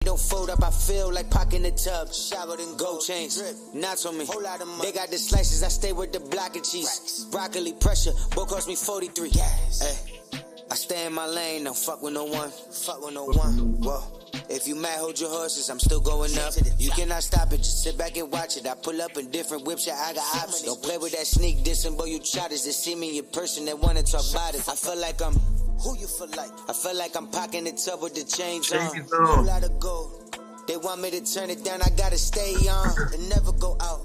window fold up, I feel like pocking the tub. Showered in gold chains, knots on me. They got the slices, I stay with the block of cheese. Broccoli pressure, boy cost me 43. Hey, I stay in my lane, don't fuck with no one. Whoa. If you mad, hold your horses, I'm still going up. You cannot stop it, just sit back and watch it. I pull up in different whips, yeah, I got options. Don't play with that sneak dissing, boy, you childish. They see me in person, they wanna talk about it. I feel like I'm, who you feel like? I feel like I'm pocking the tub with the chains on. Whole lot of gold. They want me to turn it down, I gotta stay on. And never go out,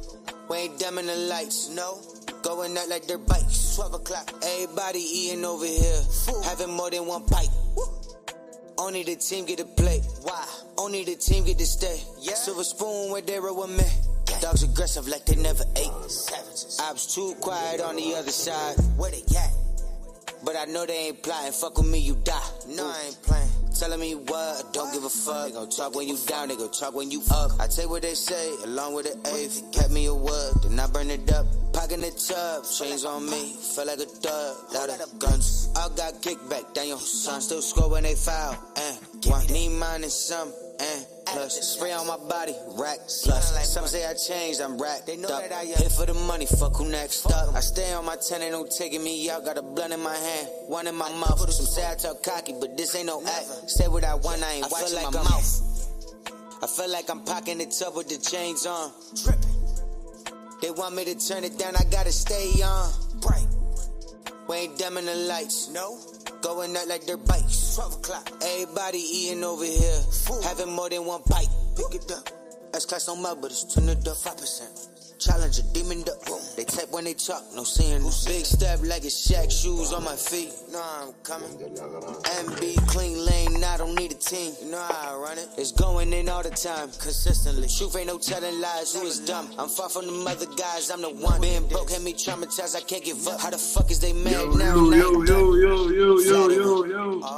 we ain't dimming the lights, no. Going out like their bikes, 12 o'clock. Everybody eating over here, having more than one bite. Only the team get to play. Why? Only the team get to stay. Yeah. Silver spoon where they were with me. Dogs aggressive like they never ate. Savages. I was too quiet on the other side. Where they at? But I know they ain't plotting. Fuck with me, you die. No, I ain't playing. Telling me what? Don't give a fuck. They gon' talk when you down, they gon' talk when you up. I take what they say, along with the eighth. Kept me a wood, then I burn it up. Pockin' the tub, chains on me. Feel like a thug, lot of guns. All got kickback, damn your son. Still score when they foul, one. Need mine and some, plus. Spray on my body, rack, plus. Some say I changed, I'm racked up. Hit for the money, fuck who next up. I stay on my 10, ain't no taking me out. Got a blunt in my hand, one in my mouth. Some say I talk cocky, but this ain't no act. Say what I want, I ain't watching my mouth. I feel like I'm pocking the tub with the chains on. Trippin'. They want me to turn it down, I gotta stay on. Bright. We ain't dimming the lights, no. Going out like their bikes, 12 o'clock. Everybody eating over here, having more than one bite. Pick it up. S-class on my, but it's turned up 5%. Challenger, demon up. They tap when they talk, no seeing. Big step like it's Shaq, shoes on my feet. You know how I'm coming. MB, clean lane, I don't need a team. You know how I run it. It's going in all the time, consistently. Truth ain't no telling lies, who is dumb? I'm far from them other guys, I'm the one. Being broke had me traumatized, I can't give up. How the fuck is they mad now? Yo.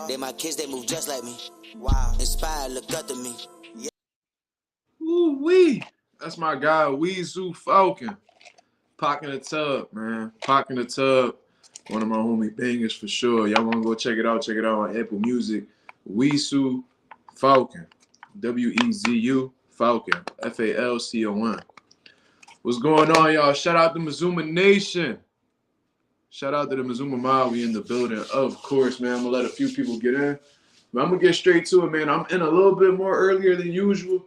They my kids, they move just like me. Wow. Inspired, look up to me. Yeah. Ooh-wee. That's my guy, Weezu Falcon. Pocking the tub, man. Pocking the tub. One of my homie bangers for sure. Y'all want to go check it out? Check it out on Apple Music. Weezu Falcon. W-E-Z-U Falcon. F-A-L-C-O-N. What's going on, y'all? Shout out to Mazuma Nation. Shout out to the Mazuma Mob. We in the building, of course, man. I'm going to let a few people get in. But I'm going to get straight to it, man. I'm in a little bit more earlier than usual,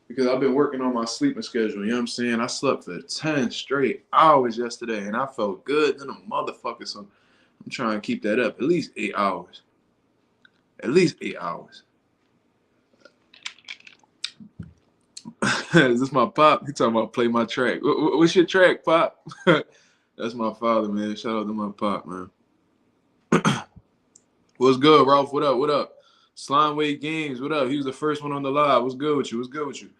because I've been working on my sleeping schedule, you know what I'm saying? I slept for 10 straight hours yesterday, and I felt good than a motherfucker, so I'm trying to keep that up. At least 8 hours. At least 8 hours. Is this my pop? He talking about play my track. What's your track, Pop? That's my father, man. Shout out to my pop, man. What's good, Ralph? What up? What up? Slime Weight Games, what up? He was the first one on the live. What's good with you? What's good with you?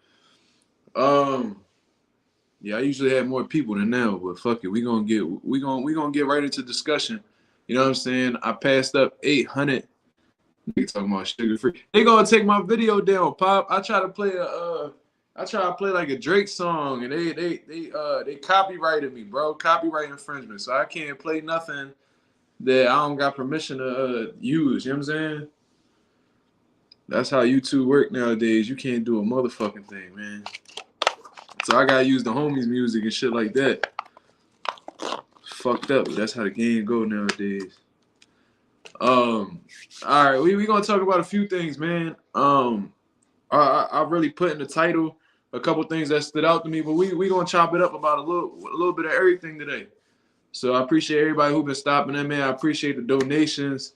Yeah, I usually have more people than now, but fuck it. We gonna get right into discussion. You know what I'm saying? I passed up 800. They talking about sugar free. They gonna take my video down, Pop. I try to play like a Drake song, and they copyrighted me, bro. Copyright infringement. So I can't play nothing that I don't got permission to use. You know what I'm saying? That's how YouTube work nowadays. You can't do a motherfucking thing, man. So I gotta use the homies' music and shit like that. Fucked up, but that's how the game go nowadays. All right, we gonna talk about a few things, man. I really put in the title a couple things that stood out to me, but we gonna chop it up about a little bit of everything today. So I appreciate everybody who been stopping in, man. I appreciate the donations.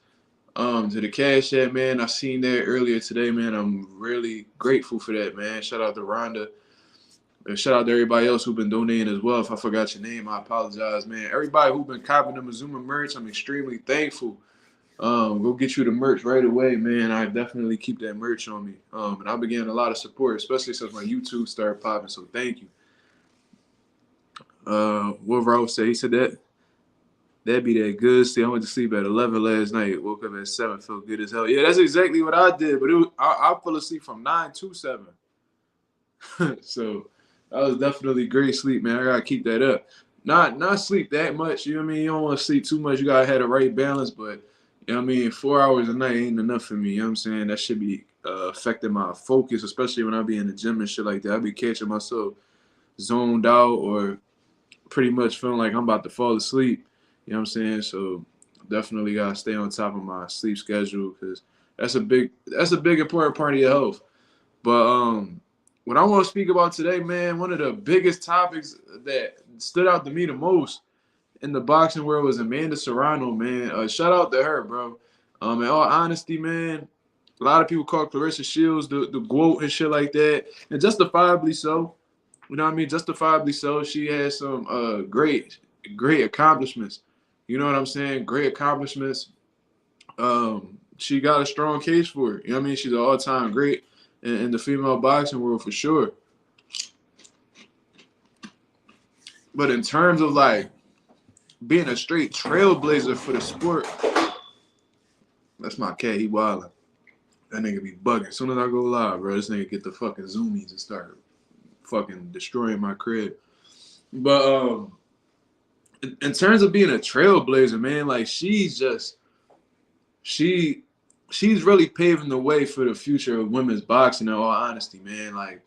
To the Cash App, man. I seen that earlier today, man. I'm really grateful for that, man. Shout out to Rhonda. And shout out to everybody else who've been donating as well. If I forgot your name, I apologize, man. Everybody who've been copying the Mazuma merch, I'm extremely thankful. Go get you the merch right away, man. I definitely keep that merch on me. And I've been getting a lot of support, especially since my YouTube started popping, so thank you. What Ralph said, he said that'd be that good. See, I went to sleep at 11 last night. Woke up at 7. Felt good as hell. Yeah, that's exactly what I did. But I fell asleep from 9 to 7. So that was definitely great sleep, man. I gotta keep that up. Not sleep that much. You know what I mean? You don't want to sleep too much. You gotta have the right balance. But you know what I mean? 4 hours a night ain't enough for me. You know what I'm saying? That should be affected my focus, especially when I be in the gym and shit like that. I be catching myself zoned out or pretty much feeling like I'm about to fall asleep. You know what I'm saying? So definitely gotta stay on top of my sleep schedule because that's a big important part of your health. But what I want to speak about today, man, one of the biggest topics that stood out to me the most in the boxing world was Amanda Serrano, man. Shout out to her, bro. In all honesty, man, a lot of people call Clarissa Shields the GOAT and shit like that, and justifiably so. You know what I mean? Justifiably so. She has some great accomplishments. You know what I'm saying? Great accomplishments. She got a strong case for it. You know what I mean? She's an all-time great in the female boxing world for sure. But in terms of like being a straight trailblazer for the sport, that's my cat. He wildin'. That nigga be bugging. As soon as I go live, bro, this nigga get the fucking zoomies and start fucking destroying my crib. But in terms of being a trailblazer, man, like she's really paving the way for the future of women's boxing, in all honesty, man. Like,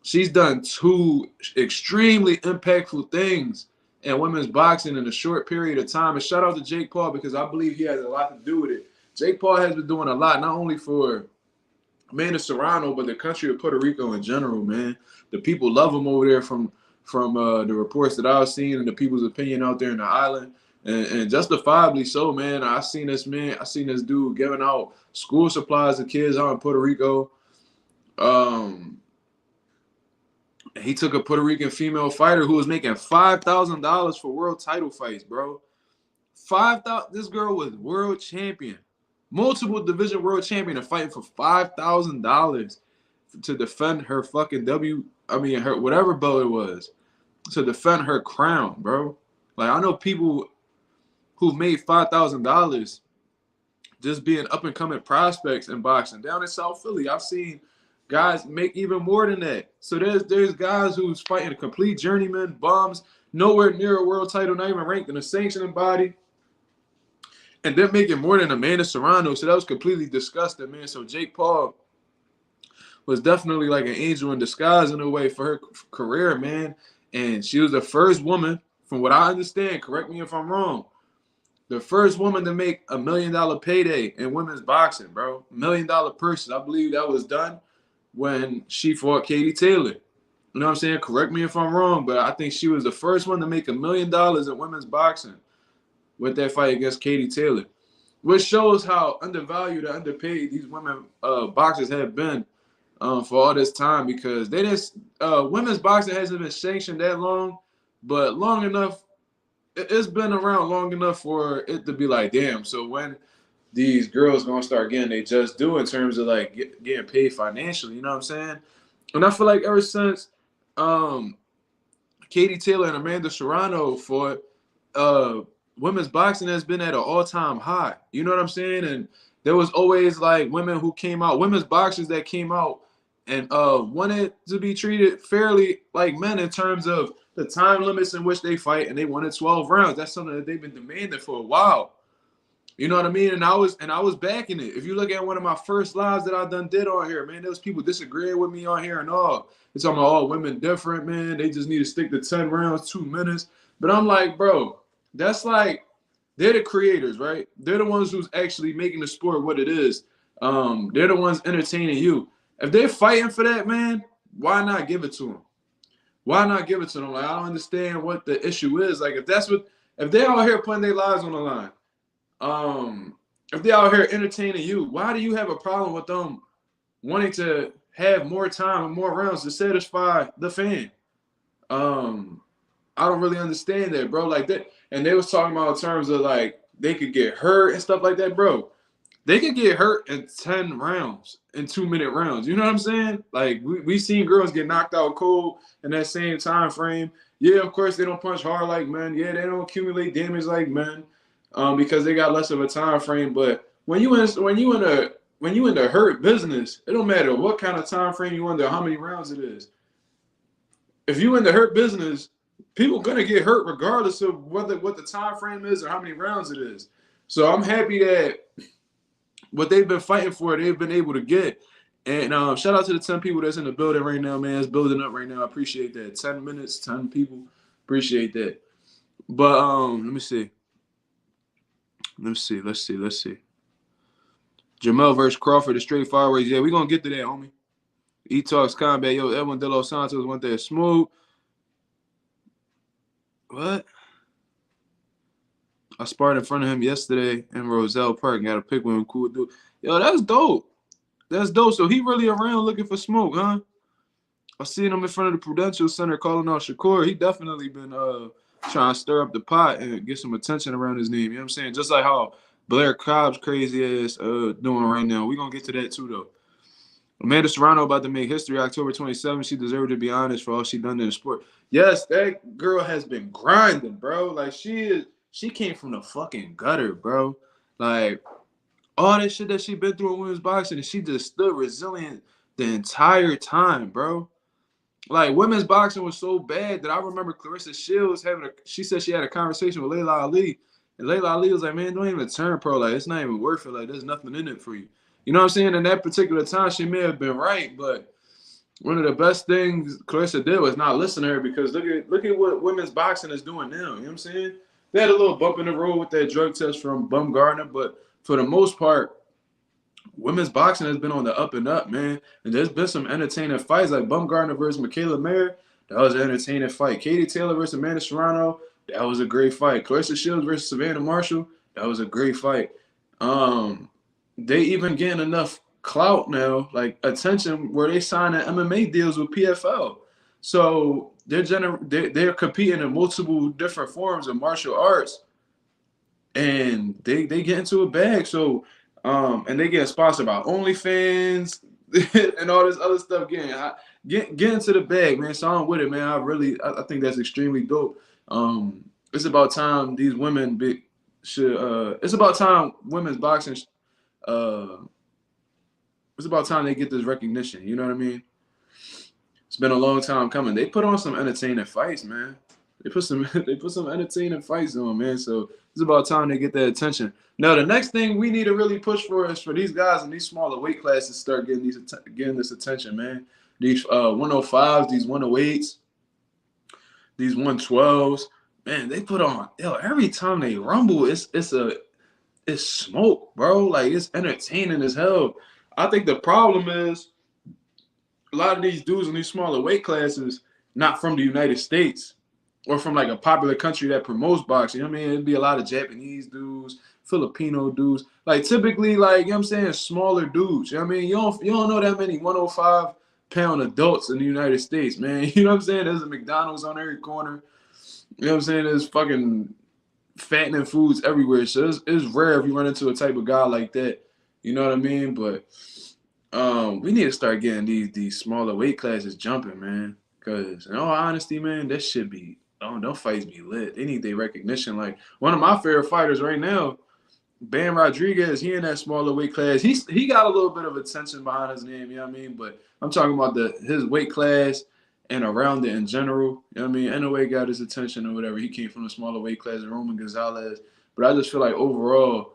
she's done two extremely impactful things in women's boxing in a short period of time. And shout out to Jake Paul because I believe he has a lot to do with it. Jake Paul has been doing a lot, not only for Amanda Serrano, but the country of Puerto Rico in general, man. The people love him over there from the reports that I've seen and the people's opinion out there in the island. And justifiably so, man. I seen this dude giving out school supplies to kids out in Puerto Rico. He took a Puerto Rican female fighter who was making $5,000 for world title fights, bro. $5,000. This girl was world champion, multiple division world champion, and fighting for $5,000 to defend her fucking her whatever belt it was, to defend her crown, bro. Like, I know people who've made $5,000 just being up and coming prospects in boxing down in South Philly. I've seen guys make even more than that. So there's guys who's fighting a complete journeyman, bums, nowhere near a world title, not even ranked in a sanctioning body, and they're making more than Amanda Serrano. So that was completely disgusting, man. So Jake Paul was definitely like an angel in disguise in a way for her career, man. And she was the first woman, from what I understand, correct me if I'm wrong, the first woman to make $1 million payday in women's boxing, bro. $1 million purses. I believe that was done when she fought Katie Taylor. You know what I'm saying? Correct me if I'm wrong, but I think she was the first one to make $1 million in women's boxing with that fight against Katie Taylor, which shows how undervalued and underpaid these women boxers have been for all this time, because they didn't. Women's boxing hasn't been sanctioned that long, but long enough. It's been around long enough for it to be like, damn. So when these girls gonna start getting they just do in terms of like getting paid financially, you know what I'm saying? And I feel like ever since Katie Taylor and Amanda Serrano fought, women's boxing has been at an all-time high. You know what I'm saying? And there was always like women who came out, women's boxers that came out and wanted to be treated fairly like men in terms of the time limits in which they fight, and they wanted 12 rounds. That's something that they've been demanding for a while. You know what I mean? And I was backing it. If you look at one of my first lives that I did on here, man, there was people disagreeing with me on here and all. It's talking about all women different, man. They just need to stick to 10 rounds, 2 minutes. But I'm like, bro, that's like, they're the creators, right? They're the ones who's actually making the sport what it is. They're the ones entertaining you. If they're fighting for that, man, why not give it to them? Why not give it to them? Like, I don't understand what the issue is. Like, if they're out here putting their lives on the line, if they're out here entertaining you, why do you have a problem with them wanting to have more time and more rounds to satisfy the fan? I don't really understand that, bro. Like that, and they was talking about in terms of like they could get hurt and stuff like that, bro. They could get hurt in 10 rounds, in 2-minute rounds. You know what I'm saying? Like, we seen girls get knocked out cold in that same time frame. Yeah, of course, they don't punch hard like men. Yeah, they don't accumulate damage like men because they got less of a time frame. But when you in the hurt business, it don't matter what kind of time frame you under, how many rounds it is. If you in the hurt business, people gonna get hurt regardless of what the time frame is or how many rounds it is. So I'm happy that what they've been fighting for, they've been able to get. And shout out to the 10 people that's in the building right now, man. It's building up right now. I appreciate that. 10 minutes, 10 people. Appreciate that. But let me see. Let's see. Jermell versus Crawford, the straight fireways. Yeah, we're going to get to that, homie. E-Talks Combat. Yo, Edwin De Los Santos went there smooth. What? I sparred in front of him yesterday in Roselle Park. Got a pick with him. Cool dude. Yo, that's dope. That's dope. So he really around looking for smoke, huh? I seen him in front of the Prudential Center calling out Shakur. He definitely been trying to stir up the pot and get some attention around his name. You know what I'm saying? Just like how Blair Cobb's crazy ass doing right now. We're going to get to that too, though. Amanda Serrano about to make history October 27th. She deserved to be honest for all she done in the sport. Yes, that girl has been grinding, bro. Like, she came from the fucking gutter, bro. Like, all that shit that she been through in women's boxing, and she just stood resilient the entire time, bro. Like, women's boxing was so bad that I remember Clarissa Shields she said she had a conversation with Layla Ali, and Layla Ali was like, man, don't even turn pro. Like, it's not even worth it. Like, there's nothing in it for you. You know what I'm saying? In that particular time, she may have been right, but one of the best things Clarissa did was not listen to her, because look at what women's boxing is doing now. You know what I'm saying? They had a little bump in the road with that drug test from Bumgarner, but for the most part, women's boxing has been on the up and up, man. And there's been some entertaining fights, like Bumgarner versus Michaela Mayer. That was an entertaining fight. Katie Taylor versus Amanda Serrano. That was a great fight. Clarissa Shields versus Savannah Marshall. That was a great fight. They even getting enough clout now, like attention, where they signing MMA deals with PFL. So they're competing in multiple different forms of martial arts, and they get into a bag. So and they get sponsored by OnlyFans and all this other stuff. Get into the bag, man. So I'm with it, man. I think that's extremely dope. It's about time these women it's about time women's boxing it's about time they get this recognition. You know what I mean? It's been a long time coming. They put on some entertaining fights, man. They put some entertaining fights on, man. So it's about time they get that attention. Now, the next thing we need to really push for is for these guys in these smaller weight classes to start getting this attention, man. These 105s, these 108s, these 112s, man. They put on every time they rumble. It's smoke, bro. Like, it's entertaining as hell. I think the problem is a lot of these dudes in these smaller weight classes not from the United States or from like a popular country that promotes boxing. You know what I mean? It'd be a lot of Japanese dudes, Filipino dudes. Like, typically, like, you know what I'm saying, smaller dudes. You know what I mean? You don't know that many 105-pound adults in the United States, man. You know what I'm saying? There's a McDonald's on every corner. You know what I'm saying? There's fucking fattening foods everywhere. So it's rare if you run into a type of guy like that. You know what I mean? But we need to start getting these smaller weight classes jumping, man. Because in all honesty, man, that should be them fights be lit. They need their recognition. Like, one of my favorite fighters right now, Bam Rodriguez, he in that smaller weight class. He got a little bit of attention behind his name, you know what I mean? But I'm talking about his weight class and around it in general. You know what I mean? Anyway, got his attention or whatever. He came from the smaller weight class, Roman Gonzalez. But I just feel like overall,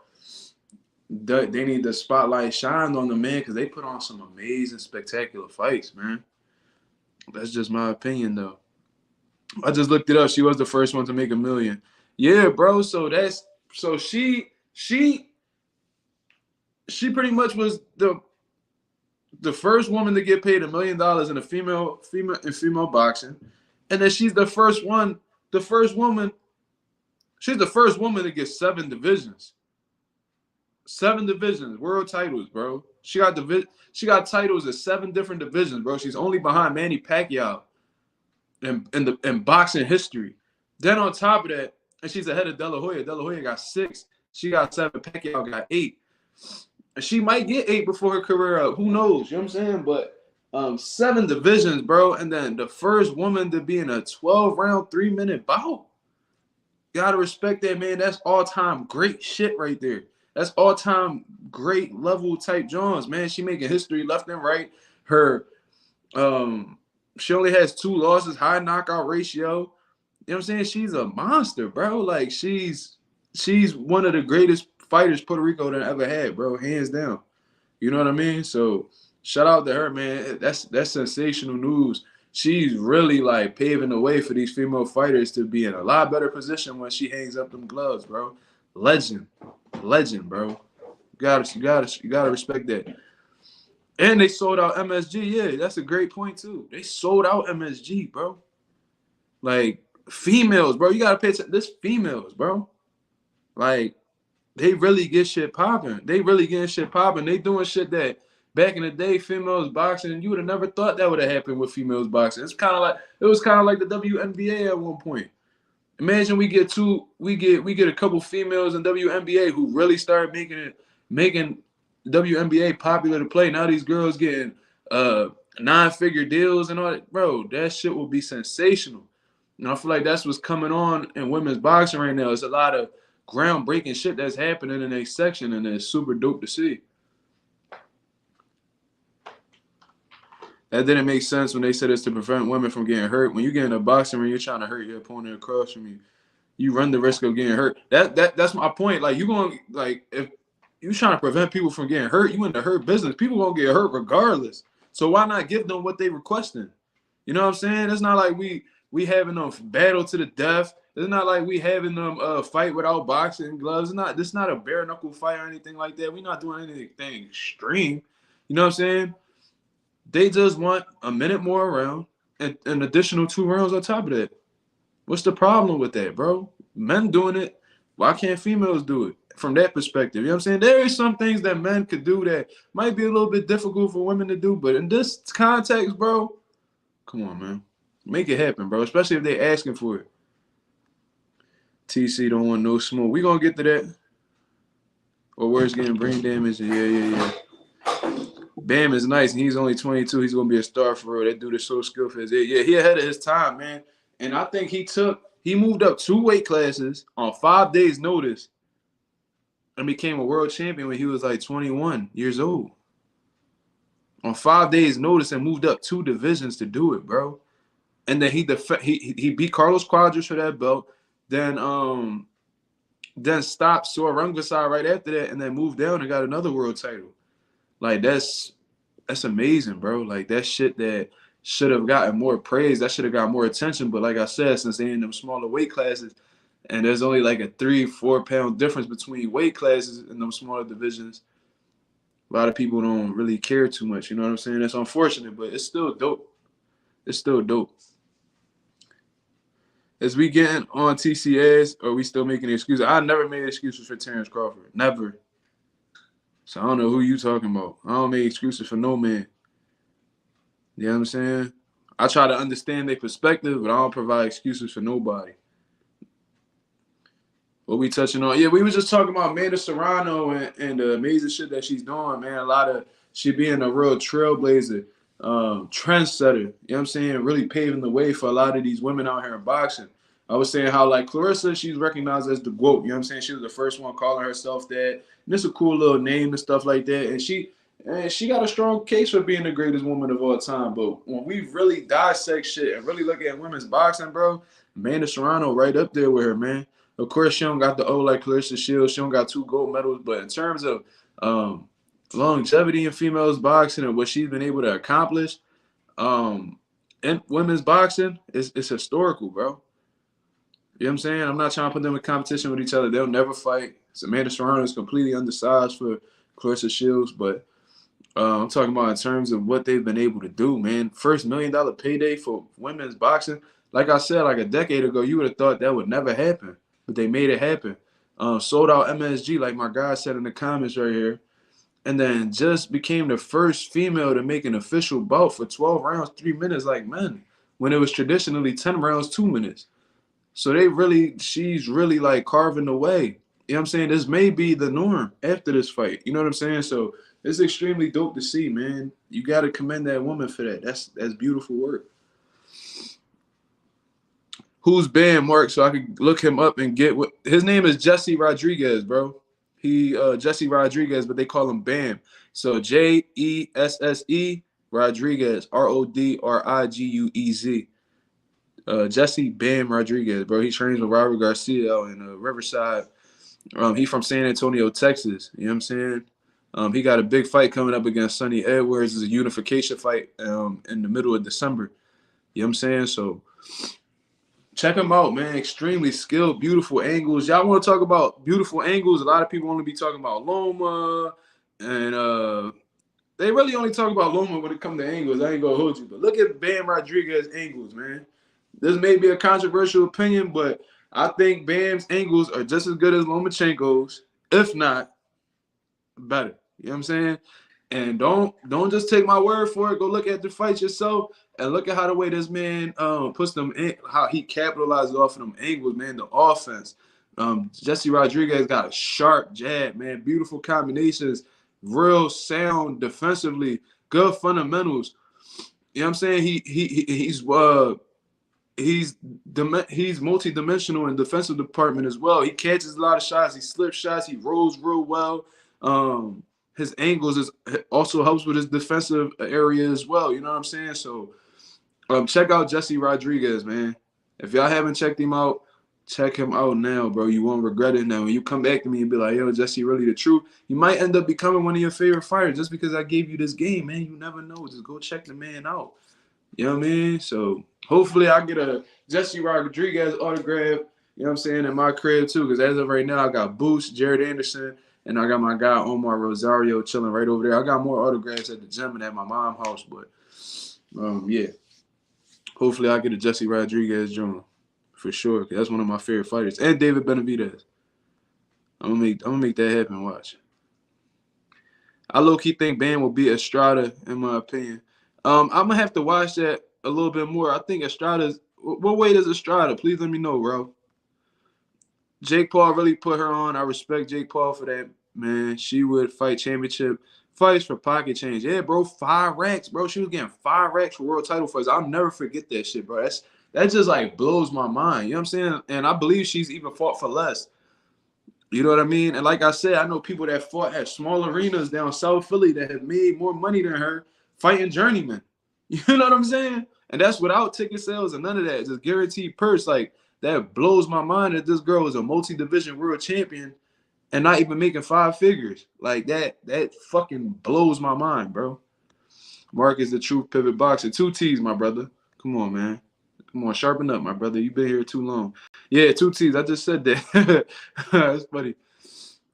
they need the spotlight shined on the man, because they put on some amazing, spectacular fights, man. That's just my opinion, though. I just looked it up. She was the first one to make $1 million. Yeah, bro. So she pretty much was the first woman to get paid $1 million in a female boxing, and then she's the first woman to get 7 divisions. 7 divisions, world titles, bro. She got titles in 7 different divisions, bro. She's only behind Manny Pacquiao in boxing history. Then on top of that, and she's ahead of De La Hoya. De La Hoya got 6. She got 7. Pacquiao got 8. And she might get 8 before her career up. Who knows? You know what I'm saying? But 7 divisions, bro. And then the first woman to be in a 12-round, 3-minute bout. Gotta respect that, man. That's all-time great shit right there. That's all-time great level type Jones, man. She making history left and right. Her, she only has 2 losses, high knockout ratio. You know what I'm saying? She's a monster, bro. Like, she's one of the greatest fighters Puerto Rico done ever had, bro, hands down. You know what I mean? So shout out to her, man. That's sensational news. She's really like paving the way for these female fighters to be in a lot better position when she hangs up them gloves, bro. Legend, bro. You gotta respect that. And they sold out MSG. Yeah, that's a great point too. They sold out MSG, bro. Like females, bro. You gotta pay attention. This females, bro. Like they really get shit popping. They really getting shit popping. They doing shit that back in the day, females boxing, you would have never thought that would have happened with females boxing. It was kind of like the WNBA at one point. Imagine we get a couple females in WNBA who really started making WNBA popular to play. Now these girls getting 9-figure deals and all that. Bro, that shit will be sensational. And I feel like that's what's coming on in women's boxing right now. It's a lot of groundbreaking shit that's happening in their section, and it's super dope to see. That didn't make sense when they said it's to prevent women from getting hurt. When you get in a boxing ring, you're trying to hurt your opponent across from you. You run the risk of getting hurt. That's my point. Like if you trying to prevent people from getting hurt, you in the hurt business. People gonna get hurt regardless. So why not give them what they requesting? You know what I'm saying? It's not like we having them battle to the death. It's not like we having them fight without boxing gloves. This is not a bare knuckle fight or anything like that. We're not doing anything extreme. You know what I'm saying? They just want a minute more around and an additional 2 rounds on top of that. What's the problem with that, bro? Men doing it. Why can't females do it? From that perspective, you know what I'm saying? There is some things that men could do that might be a little bit difficult for women to do, but in this context, bro, come on, man. Make it happen, bro, especially if they're asking for it. TC don't want no smoke. We gonna get to that. Or where's getting brain damage? Yeah. Bam is nice, and he's only 22. He's gonna be a star for real. That dude is so skillful. Yeah, he ahead of his time, man. And I think he moved up 2 weight classes on 5 days' notice and became a world champion when he was like 21 years old. On 5 days' notice and moved up 2 divisions to do it, bro. And then he beat Carlos Quadras for that belt. Then stopped Sorungasai right after that, and then moved down and got another world title. Like that's amazing, bro. Like that shit that should have gotten more praise. That should have got more attention. But like I said, since they're in them smaller weight classes, and there's only like a 3-4 pound difference between weight classes in them smaller divisions, a lot of people don't really care too much. You know what I'm saying? That's unfortunate, but it's still dope. It's still dope. As we getting on TCAs, or we still making excuses? I never made excuses for Terence Crawford. Never. So I don't know who you talking about. I don't make excuses for no man. You know what I'm saying? I try to understand their perspective, but I don't provide excuses for nobody. What we touching on? Yeah, we were just talking about Amanda Serrano and the amazing shit that she's doing, man. She being a real trailblazer, trendsetter. You know what I'm saying? Really paving the way for a lot of these women out here in boxing. I was saying how, like, Clarissa, she's recognized as the GOAT. You know what I'm saying? She was the first one calling herself that. And it's a cool little name and stuff like that. And she got a strong case for being the greatest woman of all time. But when we really dissect shit and really look at women's boxing, bro, Amanda Serrano right up there with her, man. Of course, she don't got the O like Clarissa Shields. She don't got 2 gold medals. But in terms of longevity in females boxing and what she's been able to accomplish in women's boxing, it's historical, bro. You know what I'm saying? I'm not trying to put them in competition with each other. They'll never fight. So Amanda Serrano is completely undersized for Clarissa Shields. But I'm talking about in terms of what they've been able to do, man. First $1 million payday for women's boxing. Like I said, like a decade ago, you would have thought that would never happen. But they made it happen. Sold out MSG, like my guy said in the comments right here. And then just became the first female to make an official bout for 12 rounds, 3 minutes like men. When it was traditionally 10 rounds, 2 minutes. So she's really like carving the way. You know what I'm saying? This may be the norm after this fight. You know what I'm saying? So it's extremely dope to see, man. You got to commend that woman for that. That's beautiful work. Who's Bam, Mark? So I could look him up and get what his name is. Jesse Rodriguez, bro. He Jesse Rodriguez, but they call him Bam. So Jesse Rodriguez, Rodriguez. Jesse Bam Rodriguez, bro. He trains with Robert Garcia in Riverside. He from San Antonio, Texas. You know what I'm saying? He got a big fight coming up against Sonny Edwards. It's a unification fight in the middle of December. You know what I'm saying? So check him out, man. Extremely skilled, beautiful angles. Y'all want to talk about beautiful angles? A lot of people want to be talking about Loma, and they really only talk about Loma when it comes to angles. I ain't gonna hold you, but look at Bam Rodriguez angles, man. This may be a controversial opinion, but I think Bam's angles are just as good as Lomachenko's, if not better. You know what I'm saying? And don't just take my word for it. Go look at the fights yourself and look at how the way this man puts them in, how he capitalizes off of them angles, man. The offense. Jesse Rodriguez got a sharp jab, man. Beautiful combinations, real sound defensively, good fundamentals. You know what I'm saying? He's multi-dimensional in defensive department as well. He catches a lot of shots. He slips shots. He rolls real well. His angles is also helps with his defensive area as well. You know what I'm saying? So check out Jesse Rodriguez, man. If y'all haven't checked him out, check him out now, bro. You won't regret it now. When you come back to me and be like, yo, Jesse really the truth, you might end up becoming one of your favorite fighters just because I gave you this game, man. You never know. Just go check the man out. You know what I mean? So hopefully I get a Jesse Rodriguez autograph, you know what I'm saying, in my crib too. Because as of right now, I got Boost, Jared Anderson, and I got my guy Omar Rosario chilling right over there. I got more autographs at the gym and at my mom's house. But yeah. Hopefully I get a Jesse Rodriguez joint for sure. Because that's one of my favorite fighters. And David Benavidez. I'm gonna make that happen, watch. I low-key think Bam will beat Estrada, in my opinion. I'm gonna have to watch that a little bit more. I think Estrada's. What weight is Estrada? Please let me know, bro. Jake Paul really put her on. I respect Jake Paul for that, man. She would fight championship fights for pocket change. Yeah, bro, 5 racks, bro. She was getting 5 racks for world title fights. I'll never forget that shit, bro. That just like blows my mind. You know what I'm saying? And I believe she's even fought for less. You know what I mean? And like I said, I know people that fought at small arenas down South Philly that have made more money than her fighting journeymen. You know what I'm saying? And that's without ticket sales and none of that. Just guaranteed purse. Like, that blows my mind that this girl is a multi-division world champion and not even making 5 figures. Like, that fucking blows my mind, bro. Mark is the truth pivot boxer. 2 T's, my brother. Come on, man. Come on, sharpen up, my brother. You've been here too long. Yeah, 2 T's. I just said that. That's funny.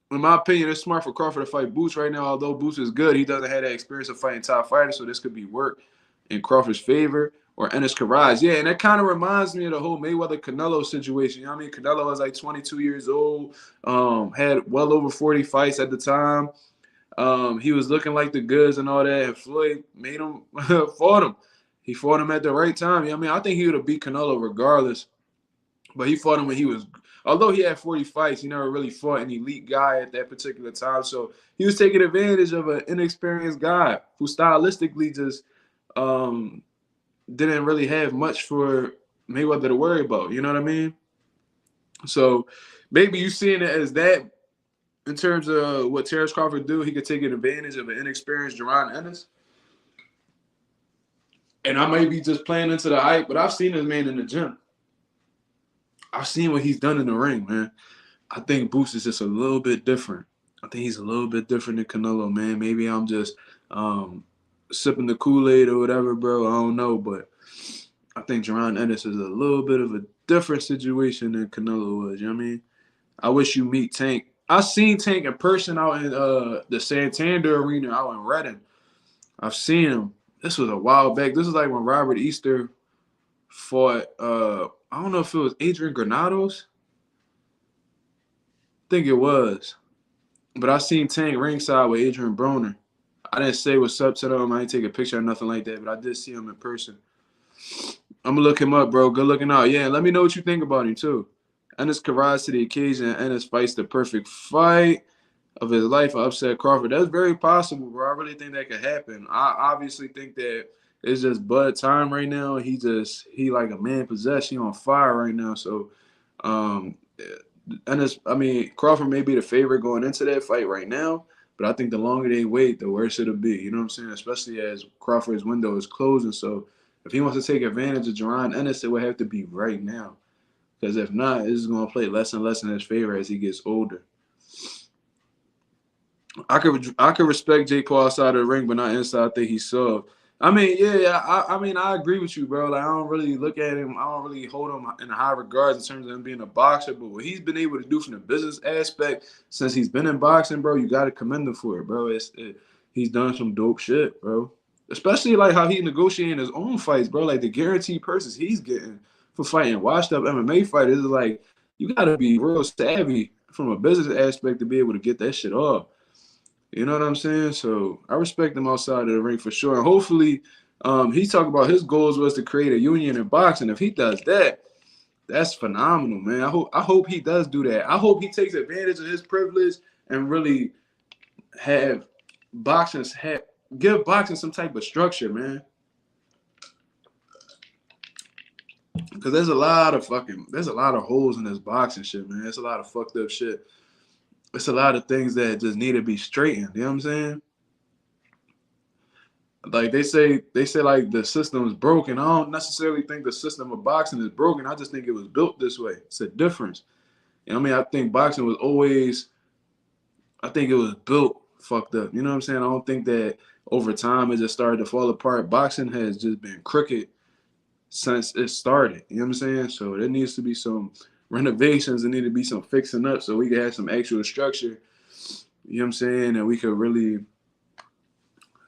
In my opinion, it's smart for Crawford to fight Boots right now. Although Boots is good, he doesn't have that experience of fighting top fighters, so this could be work in Crawford's favor. Or Ennis could rise. Yeah, and that kind of reminds me of the whole Mayweather-Canelo situation. You know what I mean? Canelo was like 22 years old, had well over 40 fights at the time. He was looking like the goods and all that, and Floyd made him fought him. He fought him at the right time. You know what I mean? I think he would have beat Canelo regardless. But he fought him when he was – although he had 40 fights, he never really fought an elite guy at that particular time. So he was taking advantage of an inexperienced guy who stylistically just didn't really have much for Mayweather to worry about. You know what I mean? So maybe you seeing it as that in terms of what Terence Crawford do. He could take advantage of an inexperienced Jaron Ennis. And I might be just playing into the hype, but I've seen this man in the gym. I've seen what he's done in the ring, man. I think Boost is just a little bit different. I think he's a little bit different than Canelo, man. Maybe I'm just sipping the Kool-Aid or whatever, bro. I don't know, but I think Jaron Ennis is a little bit of a different situation than Canelo was. You know what I mean? I wish you meet Tank. I seen Tank in person out in the Santander Arena out in Reading. I've seen him. This was a while back. This is like when Robert Easter fought, I don't know if it was Adrian Granados. I think it was. But I seen Tank ringside with Adrian Broner. I didn't say what's up to them. I didn't take a picture or nothing like that, but I did see him in person. I'm going to look him up, bro. Good looking out. Yeah, let me know what you think about him, too. Ennis could rise to the occasion. Ennis fights the perfect fight of his life. I upset Crawford. That's very possible, bro. I really think that could happen. I obviously think that it's just Bud time right now. He like a man possessed. He on fire right now. So, Crawford may be the favorite going into that fight right now, but I think the longer they wait, the worse it'll be. You know what I'm saying? Especially as Crawford's window is closing. So, if he wants to take advantage of Jaron Ennis, it would have to be right now. Because if not, it's going to play less and less in his favor as he gets older. I could respect Jake Paul outside of the ring, but not inside. I think he's soft. I mean, yeah, I mean, I agree with you, bro. Like, I don't really look at him. I don't really hold him in high regards in terms of him being a boxer. But what he's been able to do from the business aspect since he's been in boxing, bro, you got to commend him for it, bro. He's done some dope shit, bro. Especially like how he negotiating his own fights, bro. Like the guaranteed purses he's getting for fighting washed up MMA fighters is like you got to be real savvy from a business aspect to be able to get that shit off. You know what I'm saying? So I respect him outside of the ring for sure. And hopefully, he talked about his goals was to create a union in boxing. If he does that, that's phenomenal, man. I hope he does do that. I hope he takes advantage of his privilege and really have give boxing some type of structure, man. Because there's a lot of holes in this boxing shit, man. There's a lot of fucked up shit. It's a lot of things that just need to be straightened. You know what I'm saying? Like they say like the system is broken. I don't necessarily think the system of boxing is broken. I just think it was built this way. It's a difference. You know what I mean? I think boxing was always, I think it was built fucked up. You know what I'm saying? I don't think that over time it just started to fall apart. Boxing has just been crooked since it started. You know what I'm saying? So there needs to be some renovations. There need to be some fixing up so we can have some actual structure. You know what I'm saying? And we could really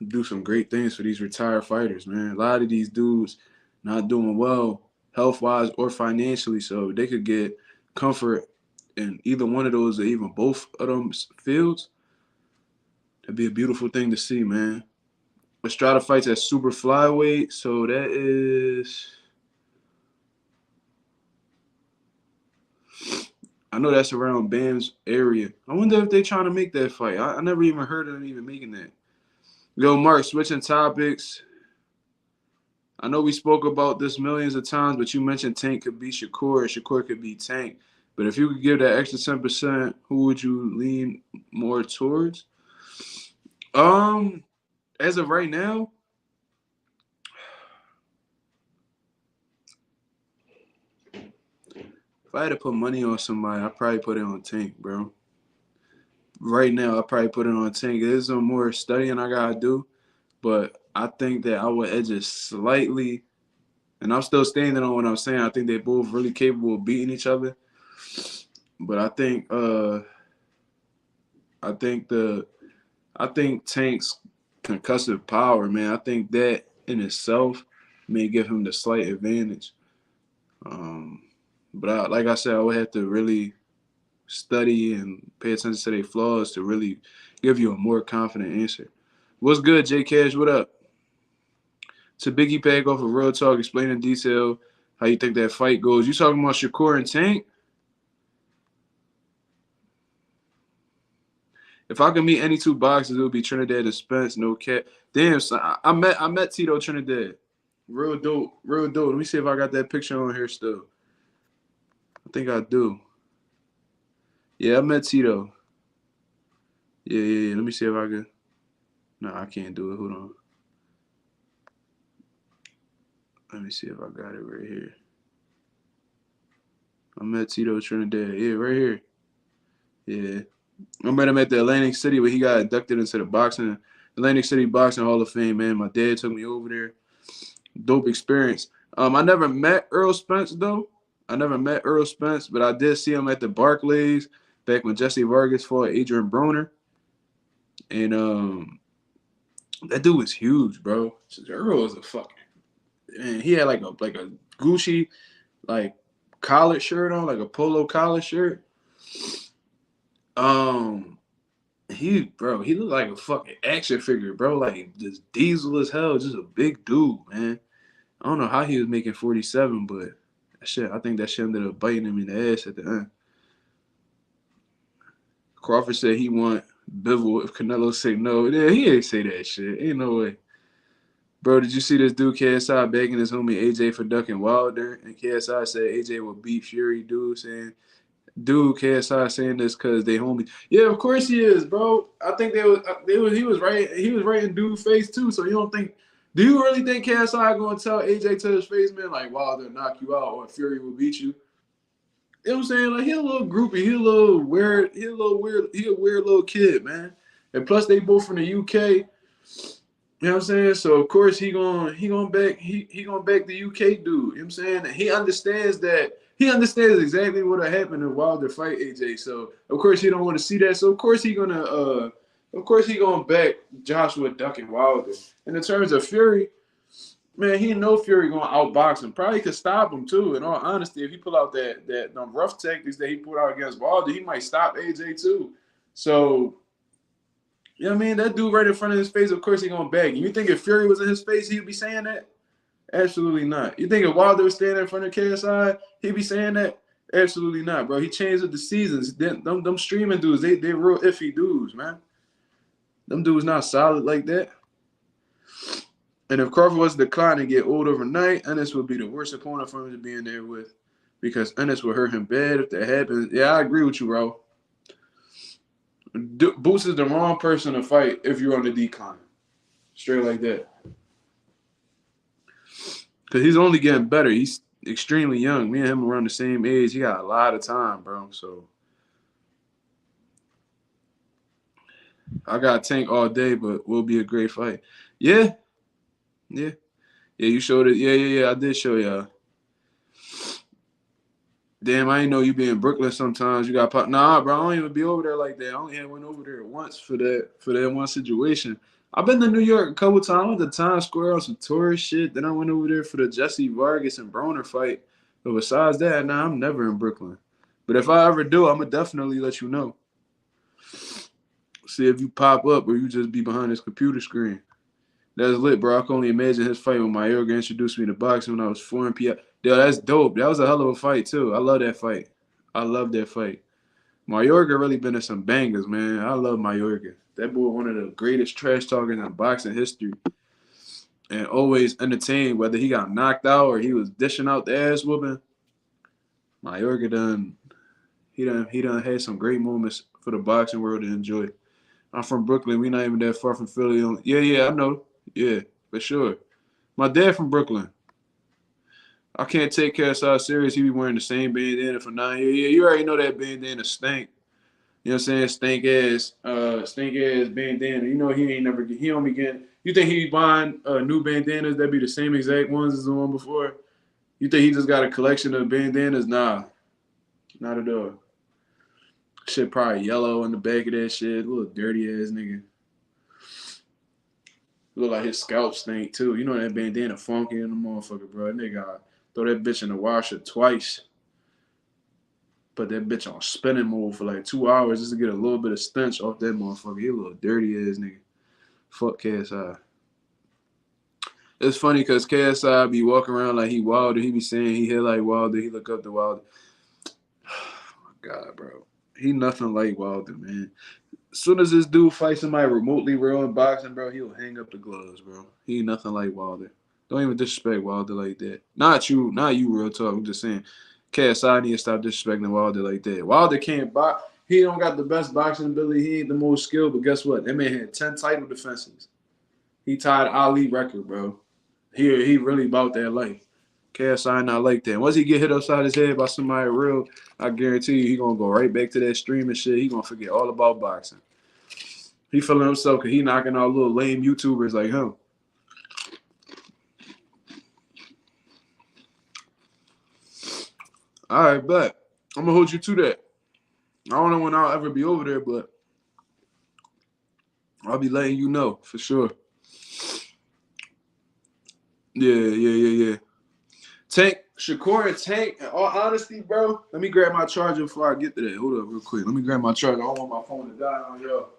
do some great things for these retired fighters, man. A lot of these dudes not doing well health-wise or financially, so they could get comfort in either one of those or even both of them fields. That'd be a beautiful thing to see, man. Estrada fights at super flyweight, so that is, I know that's around Bam's area. I wonder if they're trying to make that fight. I never even heard of them even making that. Yo, Mark, switching topics. I know we spoke about this millions of times, but you mentioned Tank could be Shakur and Shakur could be Tank. But if you could give that extra 10%, who would you lean more towards? As of right now, if I had to put money on somebody, I'd probably put it on Tank, bro. Right now, I'd probably put it on Tank. There's some more studying I gotta do, but I think that I would edge it slightly. And I'm still standing on what I'm saying. I think they're both really capable of beating each other. But I think Tank's concussive power, man. I think that in itself may give him the slight advantage. But like I said, I would have to really study and pay attention to their flaws to really give you a more confident answer. What's good, J Cash? What up? To Biggie Pack off of Real Talk, explain in detail how you think that fight goes. You talking about Shakur and Tank? If I could meet any two boxers, it would be Trinidad and Spence. No cap. Damn, son, I met Tito Trinidad. Real dope. Real dope. Let me see if I got that picture on here still. I think I do. Yeah, I met Tito. Yeah. Let me see if I can. No, I can't do it. Hold on. Let me see if I got it right here. I met Tito Trinidad. Yeah, right here. Yeah. I met him at the Atlantic City where he got inducted into the Atlantic City Boxing Hall of Fame, man. My dad took me over there. Dope experience. I never met Earl Spence, though. But I did see him at the Barclays back when Jesse Vargas fought Adrian Broner. And that dude was huge, bro. Earl was a fucking, man, he had like a Gucci like collared shirt on, like a polo collared shirt. He looked like a fucking action figure, bro. Like just diesel as hell, just a big dude, man. I don't know how he was making 47, but I think that shit ended up biting him in the ass at the end. Crawford said he want Bivol if Canelo say no. Yeah, he ain't say that shit. Ain't no way. Bro, did you see this dude KSI begging his homie AJ for ducking Wilder? And KSI said AJ will beat Fury, KSI saying this because they homie. Yeah, of course he is, bro. I think he was right. He was right in dude's face too. So do you really think KSI gonna tell AJ to his face, man, like Wilder knock you out or Fury will beat you? You know what I'm saying? Like he a little groupie, he a weird little kid, man. And plus, they both from the UK. You know what I'm saying? So of course he gonna back the UK dude. You know what I'm saying? And he understands exactly what happened if Wilder fight AJ. So of course he don't want to see that. So of course he gonna back Joshua ducking Wilder. And in terms of Fury, man, he know Fury gonna outbox him. Probably could stop him too. In all honesty, if he pull out that rough tactics that he put out against Wilder, he might stop AJ too. So you know what I mean? That dude right in front of his face, of course he gonna bag. You think if Fury was in his face, he'd be saying that? Absolutely not. You think if Wilder was standing in front of KSI, he'd be saying that? Absolutely not, bro. He changed with the seasons. Them streaming dudes, they real iffy dudes, man. Them dudes not solid like that. And if Crawford was to decline and get old overnight, Ennis would be the worst opponent for him to be in there with, because Ennis would hurt him bad if that happens. Yeah, I agree with you, bro. Boots is the wrong person to fight if you're on the decline. Straight like that. Because he's only getting better. He's extremely young. Me and him around the same age. He got a lot of time, bro. So I got Tank all day, but will be a great fight. Yeah. Yeah. Yeah, you showed it. Yeah. I did show y'all. Damn, I ain't know you be in Brooklyn sometimes. You got pop. Nah, bro, I don't even be over there like that. I only went over there once for that one situation. I've been to New York a couple times. I went to Times Square on some tourist shit. Then I went over there for the Jesse Vargas and Broner fight. But besides that, nah, I'm never in Brooklyn. But if I ever do, I'm going to definitely let you know. See if you pop up or you just be behind this computer screen. That's lit, bro. I can only imagine his fight when Mayorga introduced me to boxing when I was 4 p.m. Yo, that's dope. That was a hell of a fight, too. I love that fight. I love that fight. Mayorga really been in some bangers, man. I love Mayorga. That boy one of the greatest trash talkers in boxing history. And always entertained, whether he got knocked out or he was dishing out the ass whooping. Mayorga done had some great moments for the boxing world to enjoy. I'm from Brooklyn. We not even that far from Philly. Yeah, I know. Yeah, for sure. My dad from Brooklyn. I can't take KSI serious. He be wearing the same bandana for 9 years. Yeah, you already know that bandana stink. You know what I'm saying? Stink ass bandana. You know he don't be getting. You think he be buying new bandanas that be the same exact ones as the one before? You think he just got a collection of bandanas? Nah, not at all. Shit probably yellow in the back of that shit. Little dirty ass nigga. Look like his scalp stink too. You know that bandana funky in the motherfucker, bro. That nigga throw that bitch in the washer twice. Put that bitch on spinning mode for like 2 hours just to get a little bit of stench off that motherfucker. He a little dirty ass nigga. Fuck KSI. It's funny because KSI be walking around like he Wilder. He be saying he hit like Wilder. He look up to Wilder. Oh my God, bro. He nothing like Wilder, man. As soon as this dude fights somebody remotely real in boxing, bro, he'll hang up the gloves, bro. He ain't nothing like Wilder. Don't even disrespect Wilder like that. Not you, real talk. I'm just saying, KSI need to stop disrespecting Wilder like that. Wilder can't box. He don't got the best boxing ability. He ain't the most skilled, but guess what? That man had 10 title defenses. He tied Ali record, bro. He really about that life. KSI not like that. Once he get hit upside his head by somebody real, I guarantee you he going to go right back to that streaming shit. He going to forget all about boxing. He feeling himself because he knocking out little lame YouTubers like him. All right, bet. I'm going to hold you to that. I don't know when I'll ever be over there, but I'll be letting you know for sure. Yeah. Tank, Shakur and Tank, in all honesty, bro, let me grab my charger before I get to that. Hold up real quick. Let me grab my charger. I don't want my phone to die on y'all.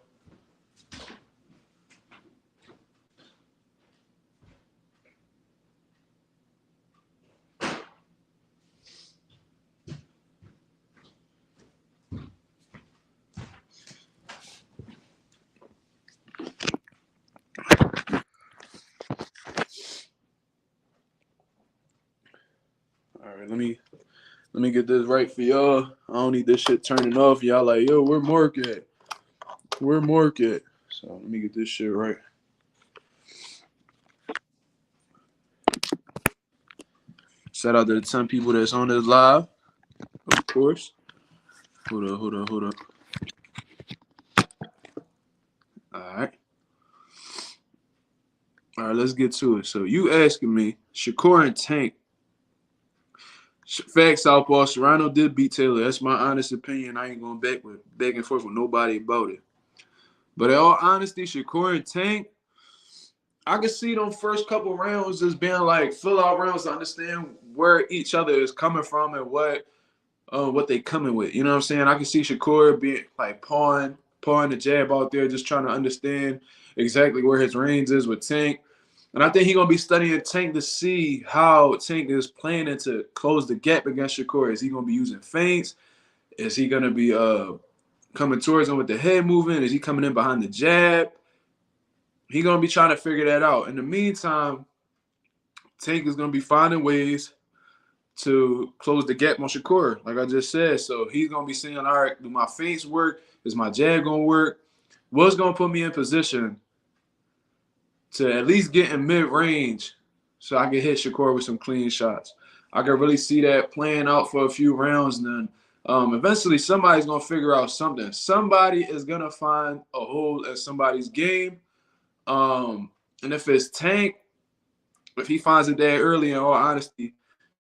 All right, let me get this right for y'all. I don't need this shit turning off. Y'all like, yo, where Mark at? Where Mark at? So let me get this shit right. Shout out to the 10 people that's on this live, of course. Hold up. right, let's get to it. So you asking me, Shakur and Tank. Fact, Southpaw, Serrano did beat Taylor. That's my honest opinion. I ain't going back and forth with nobody about it. But in all honesty, Shakur and Tank, I can see them first couple rounds as being like fill-out rounds to understand where each other is coming from and what they coming with. You know what I'm saying? I can see Shakur being like pawing the jab out there, just trying to understand exactly where his range is with Tank. And I think he's going to be studying Tank to see how Tank is planning to close the gap against Shakur. Is he going to be using feints? Is he going to be coming towards him with the head movement? Is he coming in behind the jab? He's going to be trying to figure that out. In the meantime, Tank is going to be finding ways to close the gap on Shakur, like I just said. So he's going to be saying, all right, do my feints work? Is my jab going to work? What's going to put me in position to at least get in mid-range so I can hit Shakur with some clean shots? I can really see that playing out for a few rounds. And then eventually somebody's going to figure out something. Somebody is going to find a hole in somebody's game. And if it's Tank, if he finds it there early, in all honesty,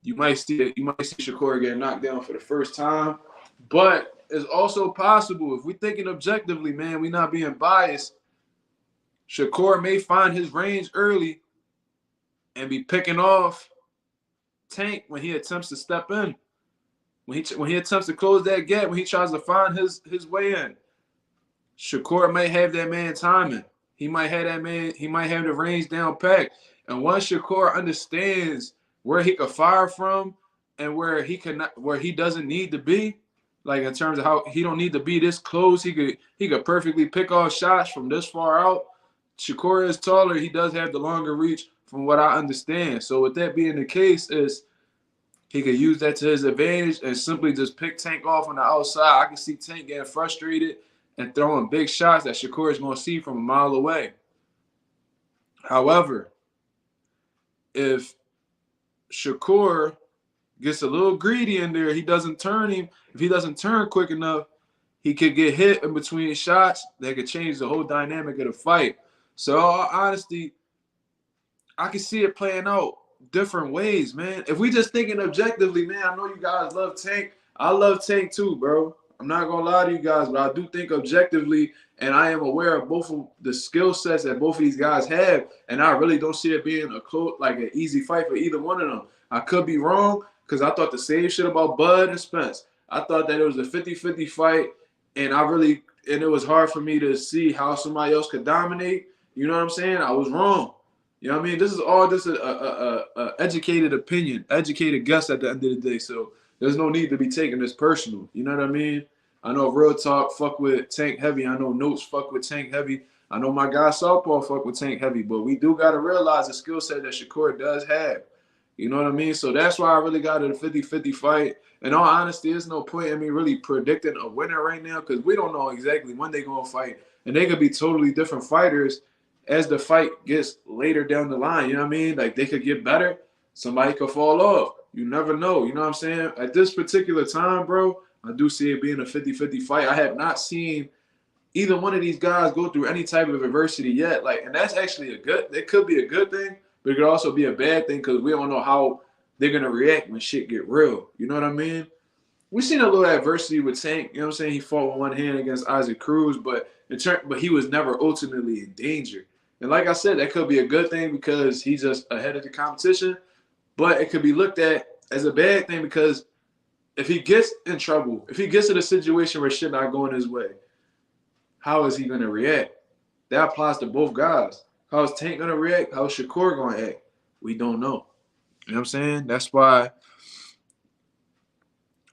you might see Shakur get knocked down for the first time. But it's also possible, if we're thinking objectively, man, we're not being biased, Shakur may find his range early and be picking off Tank when he attempts to step in. When he attempts to close that gap, when he tries to find his way in, Shakur may have that man timing. He might have the range down packed. And once Shakur understands where he could fire from and where he doesn't need to be, like in terms of how he don't need to be this close, he could perfectly pick off shots from this far out. Shakur is taller. He does have the longer reach from what I understand. So with that being the case, is he could use that to his advantage and simply just pick Tank off on the outside. I can see Tank getting frustrated and throwing big shots that Shakur is going to see from a mile away. However, if Shakur gets a little greedy in there, if he doesn't turn quick enough, he could get hit in between shots that could change the whole dynamic of the fight. So, in all honesty, I can see it playing out different ways, man. If we just thinking objectively, man, I know you guys love Tank. I love Tank too, bro. I'm not going to lie to you guys, but I do think objectively, and I am aware of both of the skill sets that both of these guys have, and I really don't see it being an easy fight for either one of them. I could be wrong because I thought the same shit about Bud and Spence. I thought that it was a 50-50 fight, and it was hard for me to see how somebody else could dominate. You know what I'm saying? I was wrong. You know what I mean? This is all just a educated opinion, educated guess at the end of the day. So there's no need to be taking this personal. You know what I mean? I know Real Talk fuck with Tank heavy. I know Notes fuck with Tank heavy. I know my guy Southpaw fuck with Tank heavy. But we do got to realize the skill set that Shakur does have. You know what I mean? So that's why I really got it a 50-50 fight. In all honesty, there's no point in me really predicting a winner right now because we don't know exactly when they're going to fight. And they could be totally different fighters as the fight gets later down the line. You know what I mean? Like, they could get better. Somebody could fall off. You never know. You know what I'm saying? At this particular time, bro, I do see it being a 50-50 fight. I have not seen either one of these guys go through any type of adversity yet. Like, and that's actually it could be a good thing, but it could also be a bad thing because we don't know how they're going to react when shit get real. You know what I mean? We've seen a little adversity with Tank. You know what I'm saying? He fought with one hand against Isaac Cruz, but he was never ultimately in danger. And like I said, that could be a good thing because he's just ahead of the competition, but it could be looked at as a bad thing because if he gets in trouble, if he gets in a situation where shit not going his way, how is he going to react? That applies to both guys. How is Tank going to react? How is Shakur going to act? We don't know. You know what I'm saying? That's why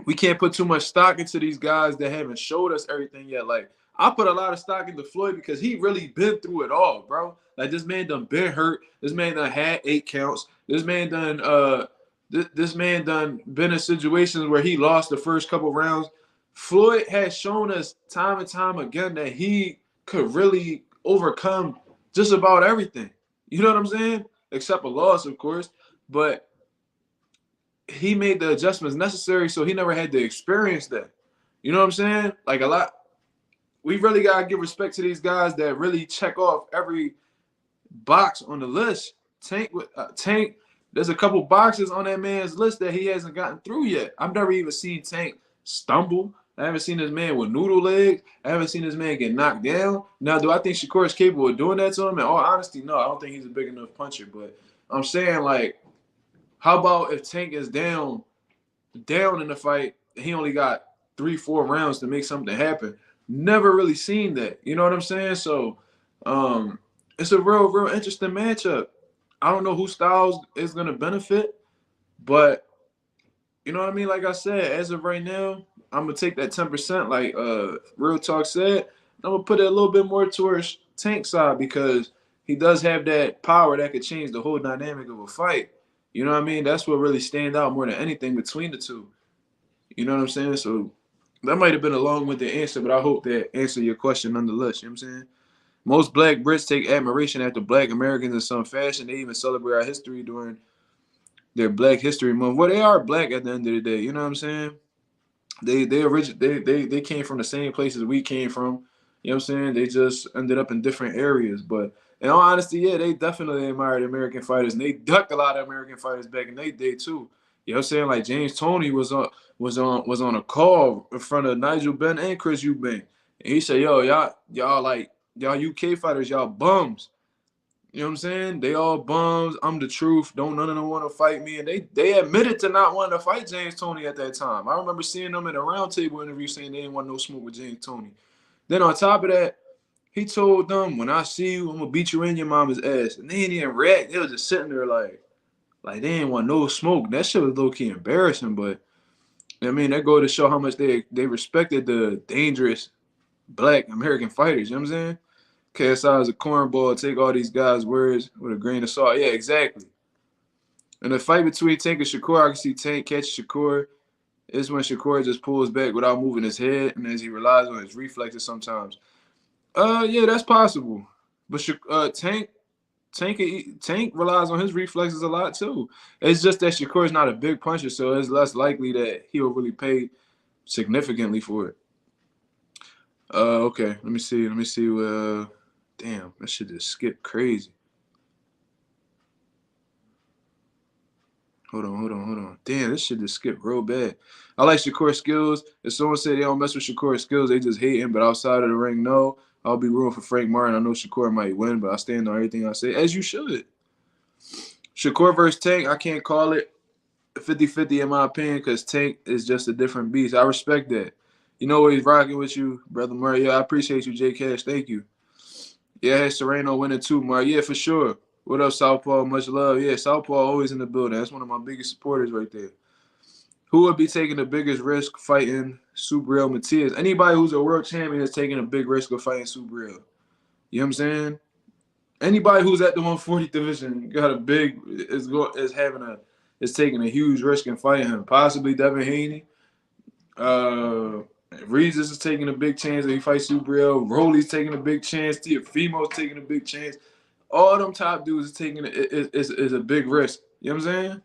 we can't put too much stock into these guys that haven't showed us everything yet. Like, I put a lot of stock into Floyd because he really been through it all, bro. Like, this man done been hurt. This man done had 8 counts. This man done been in situations where he lost the first couple rounds. Floyd has shown us time and time again that he could really overcome just about everything. You know what I'm saying? Except a loss, of course. But he made the adjustments necessary, so he never had to experience that. You know what I'm saying? Like, we really got to give respect to these guys that really check off every box on the list. Tank. There's a couple boxes on that man's list that he hasn't gotten through yet. I've never even seen Tank stumble. I haven't seen this man with noodle legs. I haven't seen this man get knocked down. Now, do I think Shakur is capable of doing that to him? In all honesty, no. I don't think he's a big enough puncher. But I'm saying, like, how about if Tank is down in the fight, he only got 3-4 rounds to make something happen? Never really seen that. You know what I'm saying? So, it's a real interesting matchup. I don't know whose styles is going to benefit, but you know what I mean? Like I said, as of right now, I'm going to take that 10%, like Real Talk said. I'm going to put it a little bit more towards Tank's side because he does have that power that could change the whole dynamic of a fight. You know what I mean? That's what really stands out more than anything between the two. You know what I'm saying? So that might have been a long-winded answer, but I hope that answered your question nonetheless. You know what I'm saying? Most Black Brits take admiration after Black Americans in some fashion. They even celebrate our history during their Black History Month. Well, they are Black at the end of the day. You know what I'm saying? They came from the same places we came from. You know what I'm saying? They just ended up in different areas. But in all honesty, yeah, they definitely admired American fighters, and they ducked a lot of American fighters back in their day too. You know what I'm saying? Like James Toney was on a call in front of Nigel Benn and Chris Eubank, and he said, "Yo, y'all UK fighters, y'all bums." You know what I'm saying? They all bums. I'm the truth. Don't none of them want to fight me. And they admitted to not wanting to fight James Toney at that time. I remember seeing them in a roundtable interview saying they didn't want no smoke with James Toney. Then on top of that, he told them, "When I see you, I'm gonna beat you in your mama's ass." And they didn't even react. They was just sitting there like they didn't want no smoke. That shit was low-key embarrassing, but I mean, that go to show how much they respected the dangerous Black American fighters. You know what I'm saying? KSI is a cornball. Take all these guys' words with a grain of salt. Yeah, exactly. In the fight between Tank and Shakur, I can see Tank catch Shakur. It's when Shakur just pulls back without moving his head, and as he relies on his reflexes sometimes. Yeah, that's possible. But Tank relies on his reflexes a lot too. It's just that Shakur is not a big puncher, so it's less likely that he'll really pay significantly for it. Okay. Let me see. Damn, that shit just skipped crazy. Hold on. Damn, this shit just skipped real bad. I like Shakur's skills. If someone say they don't mess with Shakur's skills, they just hate him. But outside of the ring, no. I'll be rooting for Frank Martin. I know Shakur might win, but I stand on everything I say, as you should. Shakur versus Tank, I can't call it 50-50 in my opinion because Tank is just a different beast. I respect that. You know what he's rocking with you, Brother Murray. Yeah, I appreciate you, J Cash. Thank you. Yeah, I had Serrano winning too, Murray. Yeah, for sure. What up, Southpaw? Much love. Yeah, Southpaw always in the building. That's one of my biggest supporters right there. Who would be taking the biggest risk fighting Subriel Matias? Anybody who's a world champion is taking a big risk of fighting Subriel. You know what I'm saying? Anybody who's at the 140 division got a big is taking a huge risk in fighting him. Possibly Devin Haney. Regis is taking a big chance that he fights Subriel. Rolly's taking a big chance. Tiafimo's taking a big chance. All them top dudes is a big risk. You know what I'm saying?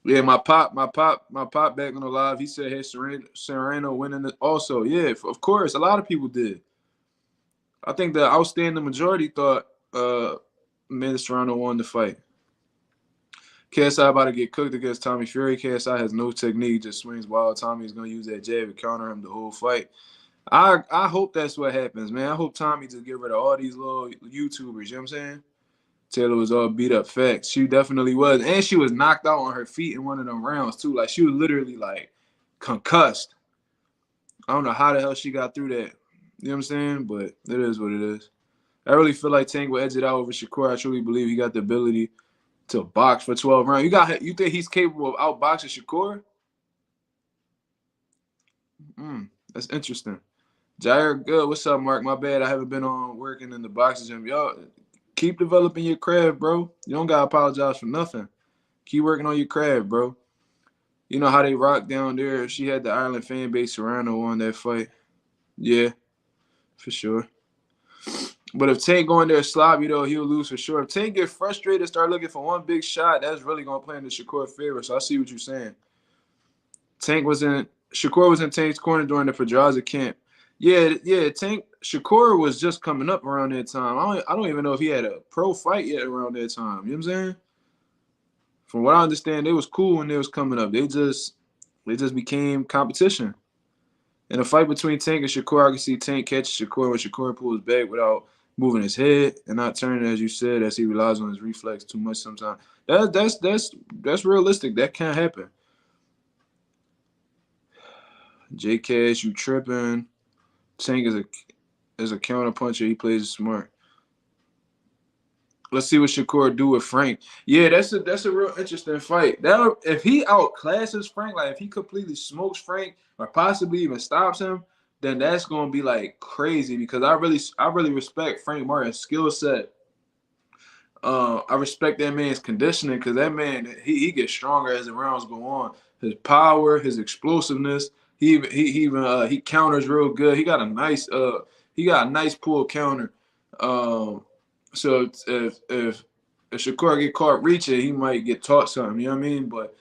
Yeah, my pop back on the live. He said, "Hey, Serrano winning it." Also, yeah, of course, a lot of people did. I think the outstanding majority thought Amanda Serrano won the fight. KSI about to get cooked against Tommy Fury. KSI has no technique, just swings wild. Tommy is gonna use that jab and counter him the whole fight. I hope that's what happens, man. I hope Tommy just get rid of all these little YouTubers. You know what I'm saying? Taylor was all beat up. Facts. She definitely was. And she was knocked out on her feet in one of them rounds, too. Like, she was literally, like, concussed. I don't know how the hell she got through that. You know what I'm saying? But it is what it is. I really feel like Tank will edge it out over Shakur. I truly believe he got the ability to box for 12 rounds. You think he's capable of outboxing Shakur? That's interesting. Jair, good. What's up, Mark? My bad. I haven't been on working in the boxing gym. Y'all, keep developing your craft, bro. You don't got to apologize for nothing. Keep working on your craft, bro. You know how they rock down there. She had the Ireland fan base. Serrano won that fight. Yeah, for sure. But if Tank go in there sloppy, though, he'll lose for sure. If Tank get frustrated, start looking for one big shot, that's really going to play in the Shakur favor. So I see what you're saying. Shakur was in Tank's corner during the Pedraza camp. Yeah, Shakur was just coming up around that time. I don't even know if he had a pro fight yet around that time. You know what I'm saying? From what I understand, they was cool when they was coming up. They just became competition. In a fight between Tank and Shakur, I can see Tank catch Shakur when Shakur pulls back without moving his head and not turning, as you said, as he relies on his reflex too much sometimes. That's realistic. That can't happen. J Cash, you tripping. Tank is a counter puncher. He plays smart. Let's see what Shakur do with Frank. Yeah, that's a real interesting fight. That if he outclasses Frank, like if he completely smokes Frank or possibly even stops him, then that's gonna be like crazy because I really respect Frank Martin's skill set. I respect that man's conditioning because that man he gets stronger as the rounds go on. His power, his explosiveness. He counters real good. He got a nice pull counter. So if Shakur get caught reaching, he might get taught something. You know what I mean? But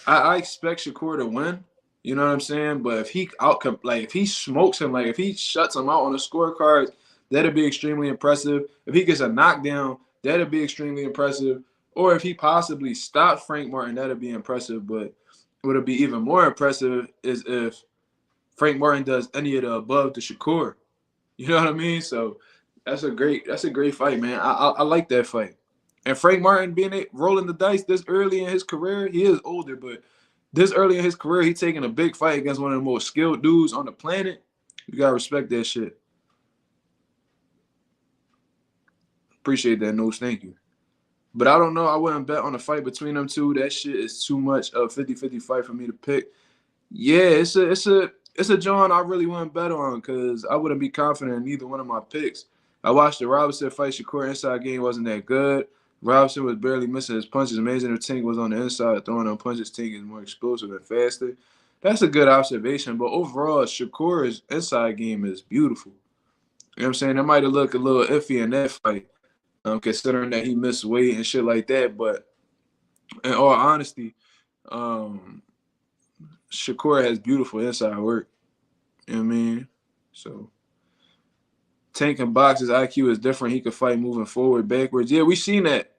I expect Shakur to win. You know what I'm saying? But if if he smokes him, like if he shuts him out on the scorecards, that'd be extremely impressive. If he gets a knockdown, that'd be extremely impressive. Or if he possibly stops Frank Martin, that'd be impressive. But what would be even more impressive is if Frank Martin does any of the above to Shakur. You know what I mean? So that's a great fight, man. I like that fight. And Frank Martin rolling the dice this early in his career, he is older, but this early in his career, he taking a big fight against one of the most skilled dudes on the planet. You gotta respect that shit. Appreciate that, Nose. Thank you. But I don't know. I wouldn't bet on a fight between them two. That shit is too much of a 50-50 fight for me to pick. Yeah, it's a John I really wouldn't bet on because I wouldn't be confident in neither one of my picks. I watched the Robinson fight. Shakur inside game wasn't that good. Robinson was barely missing his punches. Amazing if Tank was on the inside throwing on punches. Tank is more explosive and faster. That's a good observation. But overall, Shakur's inside game is beautiful. You know what I'm saying? That might have looked a little iffy in that fight, considering that he missed weight and shit like that. But in all honesty, Shakur has beautiful inside work. You know what I mean? So Tank and box's IQ is different. He could fight moving forward, backwards. Yeah, we seen that.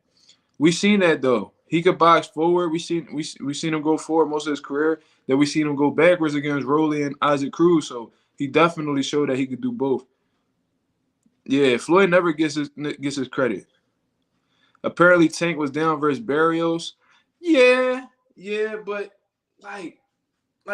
We seen that though. He could box forward. We seen him go forward most of his career. Then we seen him go backwards against Rolly and Isaac Cruz. So he definitely showed that he could do both. Yeah, Floyd never gets his credit. Apparently Tank was down versus Barrios. Yeah, but like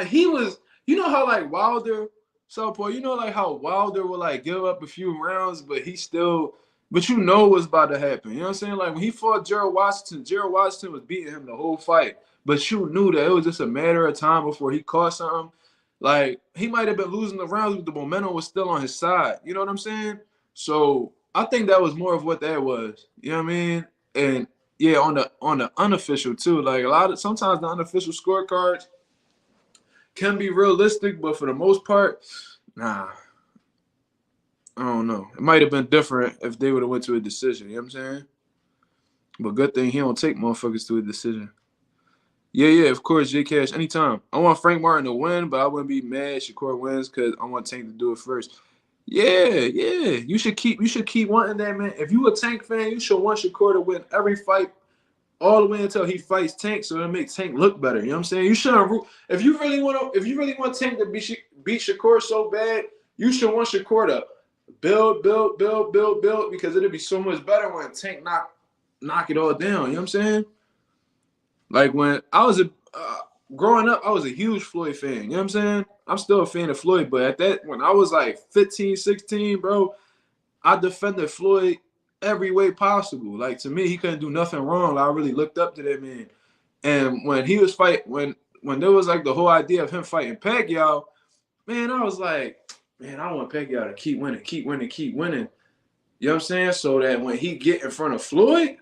he was, you know how like Wilder, Southpaw, you know like how Wilder would like give up a few rounds, but you know what's about to happen. You know what I'm saying? Like when he fought Gerald Washington was beating him the whole fight, but you knew that it was just a matter of time before he caught something. Like he might have been losing the rounds, but the momentum was still on his side. You know what I'm saying? So I think that was more of what that was. You know what I mean? And yeah, on the unofficial too. Like sometimes the unofficial scorecards can be realistic, but for the most part, nah. I don't know. It might have been different if they would have went to a decision. You know what I'm saying? But good thing he don't take motherfuckers to a decision. Yeah, of course, J Cash, anytime. I want Frank Martin to win, but I wouldn't be mad Shakur wins because I want Tank to do it first. Yeah. You should keep wanting that, man. If you a Tank fan, you should want Shakur to win every fight all the way until he fights Tank, so it'll make Tank look better. You know what I'm saying? You shouldn't. If you really want Tank to beat Shakur so bad, you should want Shakur to build because it'll be so much better when Tank knock it all down. You know what I'm saying? Like when I was growing up, I was a huge Floyd fan. You know what I'm saying? I'm still a fan of Floyd, but when I was like 15, 16, bro, I defended Floyd every way possible. Like to me, he couldn't do nothing wrong. I really looked up to that man. And when he was when there was like the whole idea of him fighting Pacquiao, man, I was like, man, I want Pacquiao to keep winning. You know what I'm saying? So that when he get in front of Floyd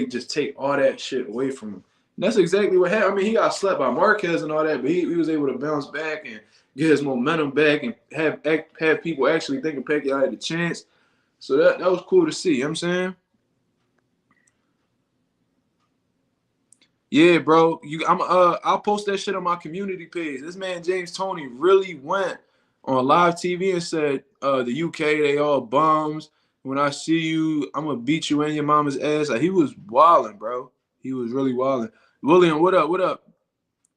just take all that shit away from him. And that's exactly what happened. I mean, he got slapped by Marquez and all that, but he was able to bounce back and get his momentum back and have people actually thinking Pacquiao had a chance. So that was cool to see. You know what I'm saying? Yeah, bro. I'll post that shit on my community page. This man James Toney really went on live TV and said, the UK, they all bums. When I see you, I'm gonna beat you in your mama's ass. Like, he was wilding, bro. He was really wilding. William, what up? What up?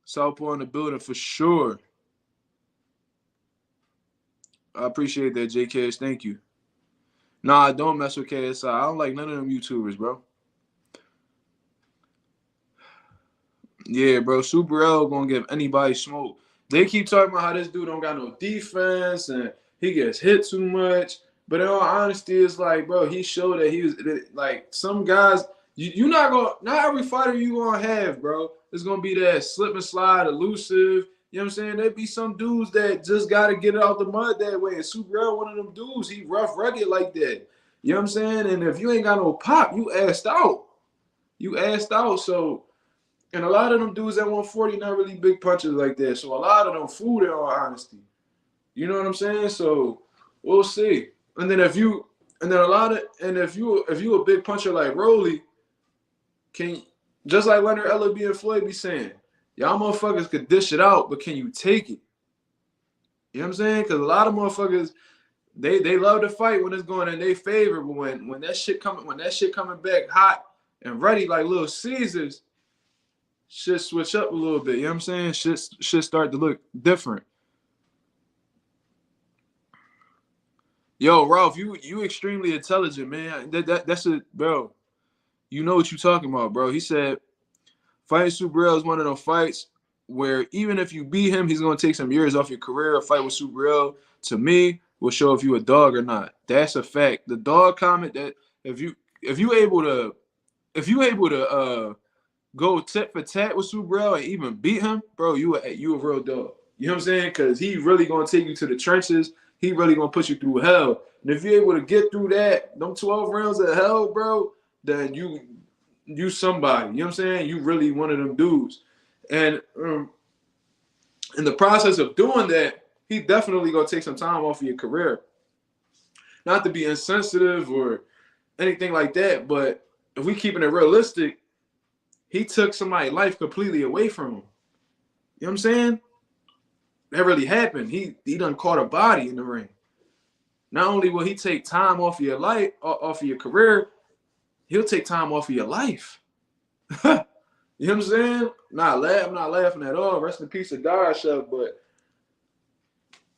Southpaw in the building for sure. I appreciate that, JKS. Thank you. Nah, I don't mess with KSI. I don't like none of them YouTubers, bro. Yeah, bro. Super L gonna give anybody smoke. They keep talking about how this dude don't got no defense and he gets hit too much. But in all honesty, it's like, bro, he showed that he was like some guys. You not every fighter you gonna have, bro. It's gonna be that slip and slide, elusive. You know what I'm saying? There'd be some dudes that just gotta get it out the mud that way. And Super L, one of them dudes, he rough, rugged like that. You know what I'm saying? And if you ain't got no pop, you assed out. You assed out. So. And a lot of them dudes at 140 not really big punches like that. So a lot of them fool in all honesty. You know what I'm saying? So we'll see. And then if you a big puncher like Rolly, just like Leonard Ellaby and Floyd be saying, y'all motherfuckers could dish it out, but can you take it? You know what I'm saying? Because a lot of motherfuckers, they love to fight when it's going in their favor, but when that shit coming back hot and ready like Little Caesars, shit switch up a little bit. You know what I'm saying? Shit start to look different. Yo, Ralph, you extremely intelligent, man. That's it, bro. You know what you talking about, bro. He said fighting Super L is one of those fights where even if you beat him, he's gonna take some years off your career. A fight with Super L, to me, will show if you a dog or not. That's a fact. The dog comment that if you able to go tit for tat with Super L and even beat him, bro, you a real dog. You know what I'm saying? Because he really gonna take you to the trenches. He really gonna put you through hell. And if you're able to get through that, them 12 rounds of hell, bro, then you somebody. You know what I'm saying? You really one of them dudes. And in the process of doing that, he definitely gonna take some time off of your career. Not to be insensitive or anything like that, but if we keeping it realistic, he took somebody's life completely away from him. You know what I'm saying? That really happened. He done caught a body in the ring. Not only will he take time off of your life, off of your career, he'll take time off of your life. You know what I'm saying? I'm not laughing at all. Rest in peace to Darshak, but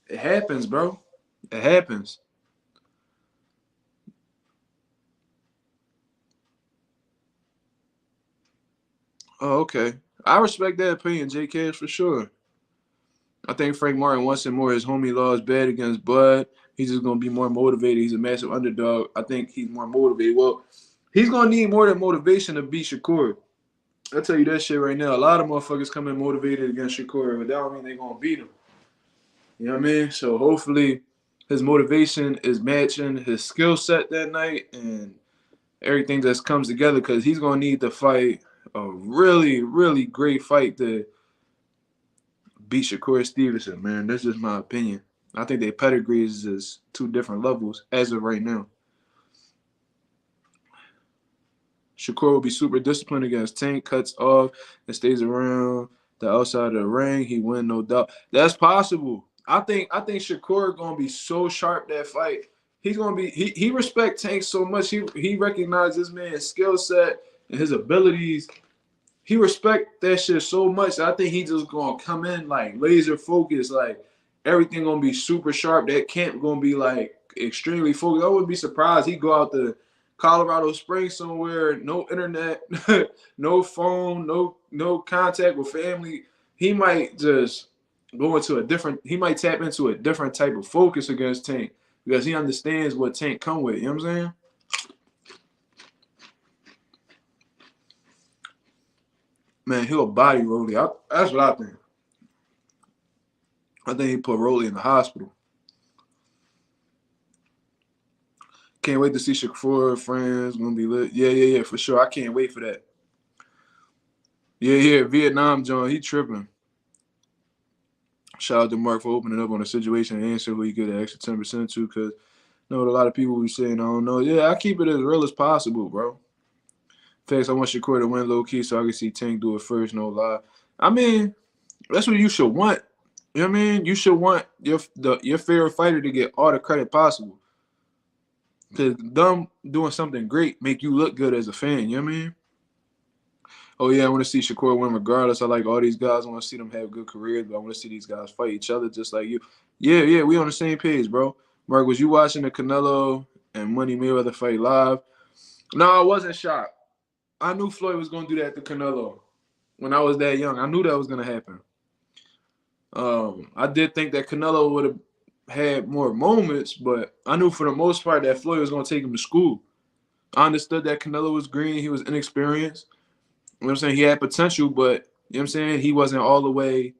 it happens, bro. It happens. Oh, okay. I respect that opinion, JK, for sure. I think Frank Martin wants it more. His homie lost bad against Bud. He's just going to be more motivated. He's a massive underdog. I think he's more motivated. Well, he's going to need more than motivation to beat Shakur. I'll tell you that shit right now. A lot of motherfuckers come in motivated against Shakur, but that don't mean they're going to beat him. You know what I mean? So hopefully his motivation is matching his skill set that night and everything just comes together because he's going to need to fight a really, really great fight to beat Shakur Stevenson, man. That's just my opinion. I think their pedigrees is two different levels as of right now. Shakur will be super disciplined against Tank, cuts off and stays around the outside of the ring. He win, no doubt. That's possible. I think Shakur gonna be so sharp that fight. He's gonna be he respects Tank so much. He recognizes this man's skill set and his abilities. He respect that shit so much. I think he just gonna come in like laser focused, like everything gonna be super sharp. That camp gonna be like extremely focused. I wouldn't be surprised he go out to Colorado Springs somewhere, no internet, no phone, no contact with family. He might just go into he might tap into a different type of focus against Tank because he understands what Tank come with. You know what I'm saying? Man, he'll body Rolly. That's what I think. I think he put Rolly in the hospital. Can't wait to see Shakur, friends, gonna be lit. Yeah, for sure. I can't wait for that. Yeah, Vietnam John, he tripping. Shout out to Mark for opening up on the situation and answer who he get an extra 10% to, because you know what a lot of people be saying, I don't know. Yeah, I keep it as real as possible, bro. Thanks, I want Shakur to win low key so I can see Tank do it first, no lie. I mean, that's what you should want. You know what I mean? You should want your favorite fighter to get all the credit possible. Because them doing something great make you look good as a fan. You know what I mean? Oh, yeah, I want to see Shakur win regardless. I like all these guys. I want to see them have good careers, but I want to see these guys fight each other just like you. Yeah, we on the same page, bro. Mark, was you watching the Canelo and Money Mayweather fight live? No, I wasn't shocked. I knew Floyd was going to do that to Canelo when I was that young. I knew that was going to happen. I did think that Canelo would have had more moments, but I knew for the most part that Floyd was going to take him to school. I understood that Canelo was green. He was inexperienced. You know what I'm saying? He had potential, but you know what I'm saying? He wasn't all the way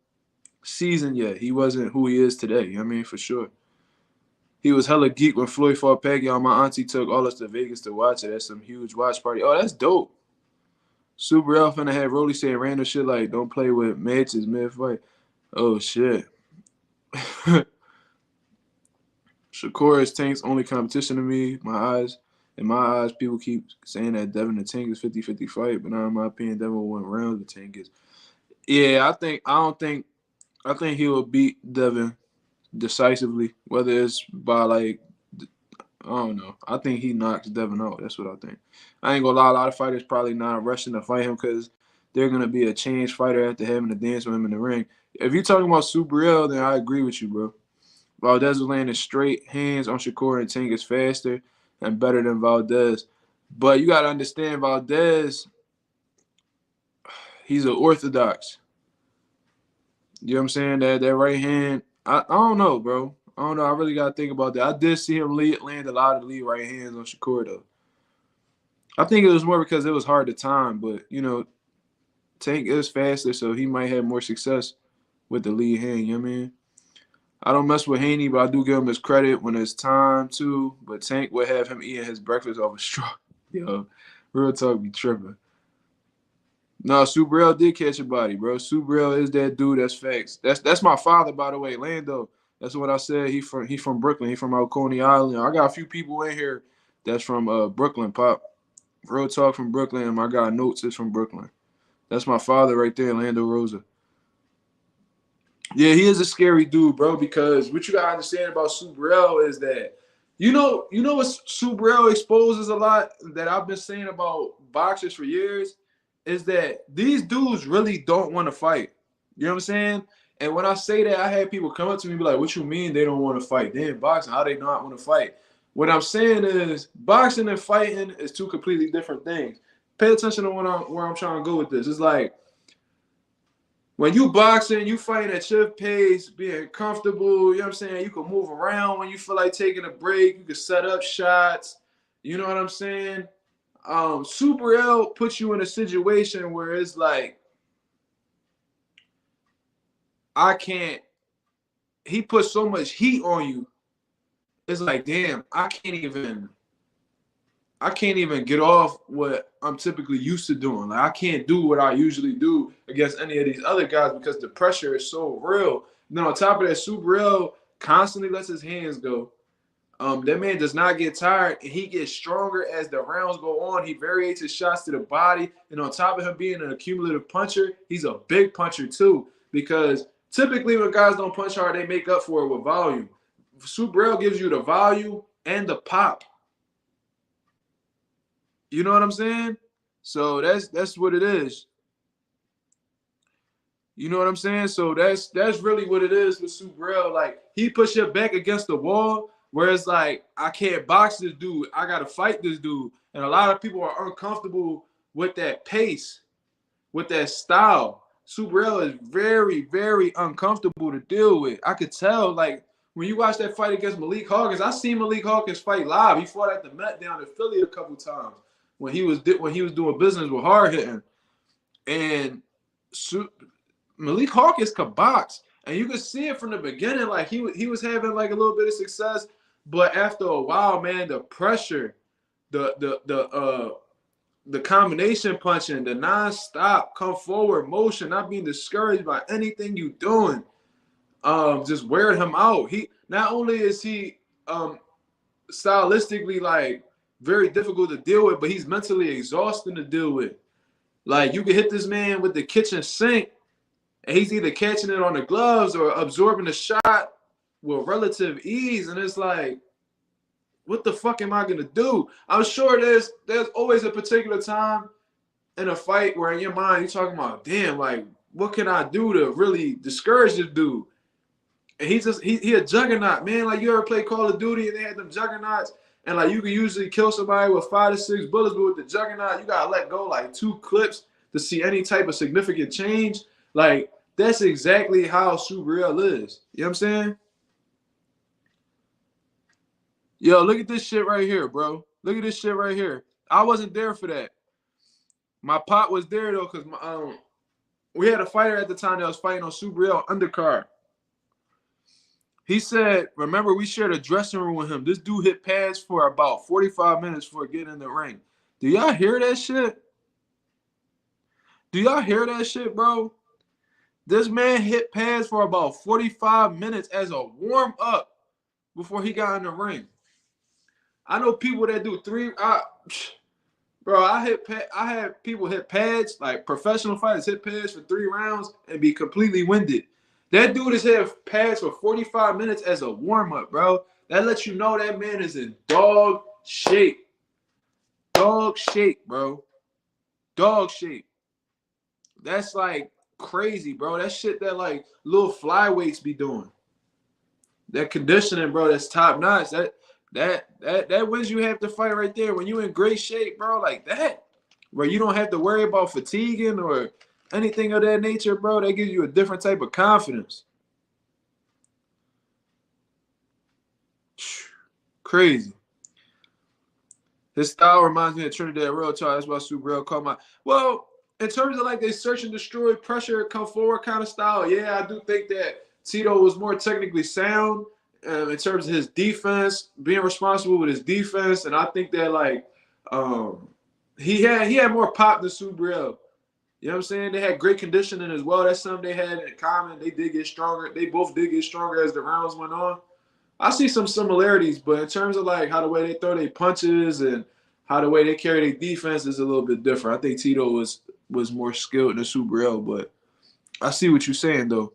seasoned yet. He wasn't who he is today. You know what I mean? For sure. He was hella geek when Floyd fought Pacquiao. My auntie took all us to Vegas to watch it at some huge watch party. Oh, that's dope. Super L finna have Rolly saying random shit like, don't play with matches mid-fight. Oh, shit. Shakur is Tank's only competition to me. In my eyes, people keep saying that Devin and Tank is 50-50 fight, but now in my opinion, Devin will win rounds. The Tank is. Yeah, I think he will beat Devin decisively, whether it's by like, I don't know. I think he knocks Devin out. That's what I think. I ain't gonna lie, a lot of fighters probably not rushing to fight him because they're gonna be a changed fighter after having to dance with him in the ring. If you're talking about Super Real, then I agree with you, bro. Valdez was landing straight hands on Shakur, and Tank is faster and better than Valdez. But you got to understand, Valdez, he's an orthodox. You know what I'm saying? That right hand, I don't know, bro. I don't know. I really got to think about that. I did see him land a lot of lead right hands on Shakur, though. I think it was more because it was hard to time, but, you know, Tank is faster, so he might have more success with the lead hand, you know what I mean? I don't mess with Haney, but I do give him his credit when it's time to. But Tank would have him eating his breakfast off a straw. Yo, real talk be tripping. No, Subrell did catch a body, bro. Subrell is that dude. That's facts. That's my father, by the way, Lando. That's what I said. He from Brooklyn. He from out Coney Island. I got a few people in here that's from Brooklyn, Pop. Real talk from Brooklyn. And my guy Notes is from Brooklyn. That's my father right there, Lando Rosa. Yeah, he is a scary dude, bro, because what you gotta understand about Subrell is that you know what Subrell exposes a lot that I've been saying about boxers for years is that these dudes really don't want to fight. You know what I'm saying? And when I say that, I had people come up to me and be like, what you mean they don't want to fight? They in boxing, how they not want to fight? What I'm saying is boxing and fighting is two completely different things. Pay attention to where I'm trying to go with this. It's like when you boxing, you fighting at your pace, being comfortable, you know what I'm saying? You can move around when you feel like taking a break. You can set up shots. You know what I'm saying? Super L puts you in a situation where it's like, he puts so much heat on you. It's like, damn, I can't even get off what I'm typically used to doing. Like I can't do what I usually do against any of these other guys because the pressure is so real. Then on top of that, Super L constantly lets his hands go. That man does not get tired, and he gets stronger as the rounds go on. He varies his shots to the body, and on top of him being an accumulative puncher, he's a big puncher too. Because typically when guys don't punch hard, they make up for it with volume. Super L gives you the volume and the pop. You know what I'm saying? So that's what it is. You know what I'm saying? So that's really what it is with Subrell. Like he puts your back against the wall, whereas like I can't box this dude. I gotta fight this dude. And a lot of people are uncomfortable with that pace, with that style. Subrell is very, very uncomfortable to deal with. I could tell, like, when you watch that fight against Malik Hawkins, I seen Malik Hawkins fight live. He fought at the Met down in Philly a couple times when he was doing business with hard hitting. And Malik Hawkins could box, and you could see it from the beginning. Like he was having like a little bit of success, but after a while, man, the pressure, the combination punching, the non-stop come forward motion, not being discouraged by anything you doing, just wearing him out. He not only is he stylistically like very difficult to deal with, but he's mentally exhausting to deal with. Like you can hit this man with the kitchen sink and he's either catching it on the gloves or absorbing the shot with relative ease. And it's like, what the fuck am I gonna do? I'm sure there's always a particular time in a fight where in your mind you're talking about, damn, like, what can I do to really discourage this dude? And he a juggernaut, man. Like, you ever play Call of Duty and they had them juggernauts, and like you can usually kill somebody with 5 to 6 bullets, but with the juggernaut, you gotta let go like 2 clips to see any type of significant change. Like, that's exactly how Subriel is. You know what I'm saying? Yo, look at this shit right here, bro. Look at this shit right here. I wasn't there for that. My pop was there though, because we had a fighter at the time that was fighting on Subriel undercard. He said, remember, we shared a dressing room with him. This dude hit pads for about 45 minutes before getting in the ring. Do y'all hear that shit? Do y'all hear that shit, bro? This man hit pads for about 45 minutes as a warm-up before he got in the ring. I know people that do I had people hit pads, like professional fighters hit pads for 3 rounds and be completely winded. That dude has hit pads for 45 minutes as a warm-up, bro. That lets you know that man is in dog shape. Dog shape, bro. Dog shape. That's like crazy, bro. That shit that like little flyweights be doing. That conditioning, bro, that's top notch. That wins you half the fight right there. When you in great shape, bro, like that, where you don't have to worry about fatiguing or anything of that nature, bro, that gives you a different type of confidence. Crazy. His style reminds me of Trinidad Real Talk. That's why Subriel called my. Well, in terms of like they search and destroy, pressure, come forward kind of style, yeah, I do think that Tito was more technically sound in terms of his defense, being responsible with his defense, and I think that like he had more pop than Subriel. You know what I'm saying? They had great conditioning as well. That's something they had in common. They did get stronger. They both did get stronger as the rounds went on. I see some similarities, but in terms of like how the way they throw their punches and how the way they carry their defense is a little bit different. I think Tito was more skilled than Subriel, but I see what you're saying though.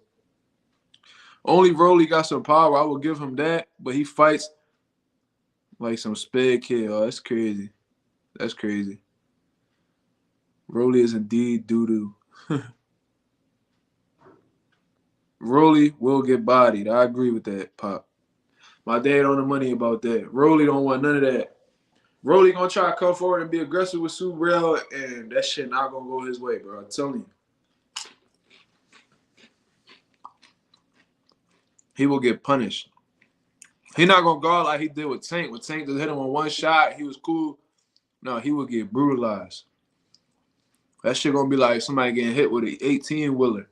Only Rolly got some power. I will give him that, but he fights like some sped kid. Oh, that's crazy. That's crazy. Rolly is indeed doo-doo. Rolly will get bodied. I agree with that, Pop. My dad on the money about that. Rolly don't want none of that. Rolly gonna try to come forward and be aggressive with Subriel, and that shit not gonna go his way, bro. I'm telling you. He will get punished. He not gonna guard like he did with Tank. With Tank just hit him on one shot, he was cool. No, he will get brutalized. That shit gonna be like somebody getting hit with an 18-wheeler.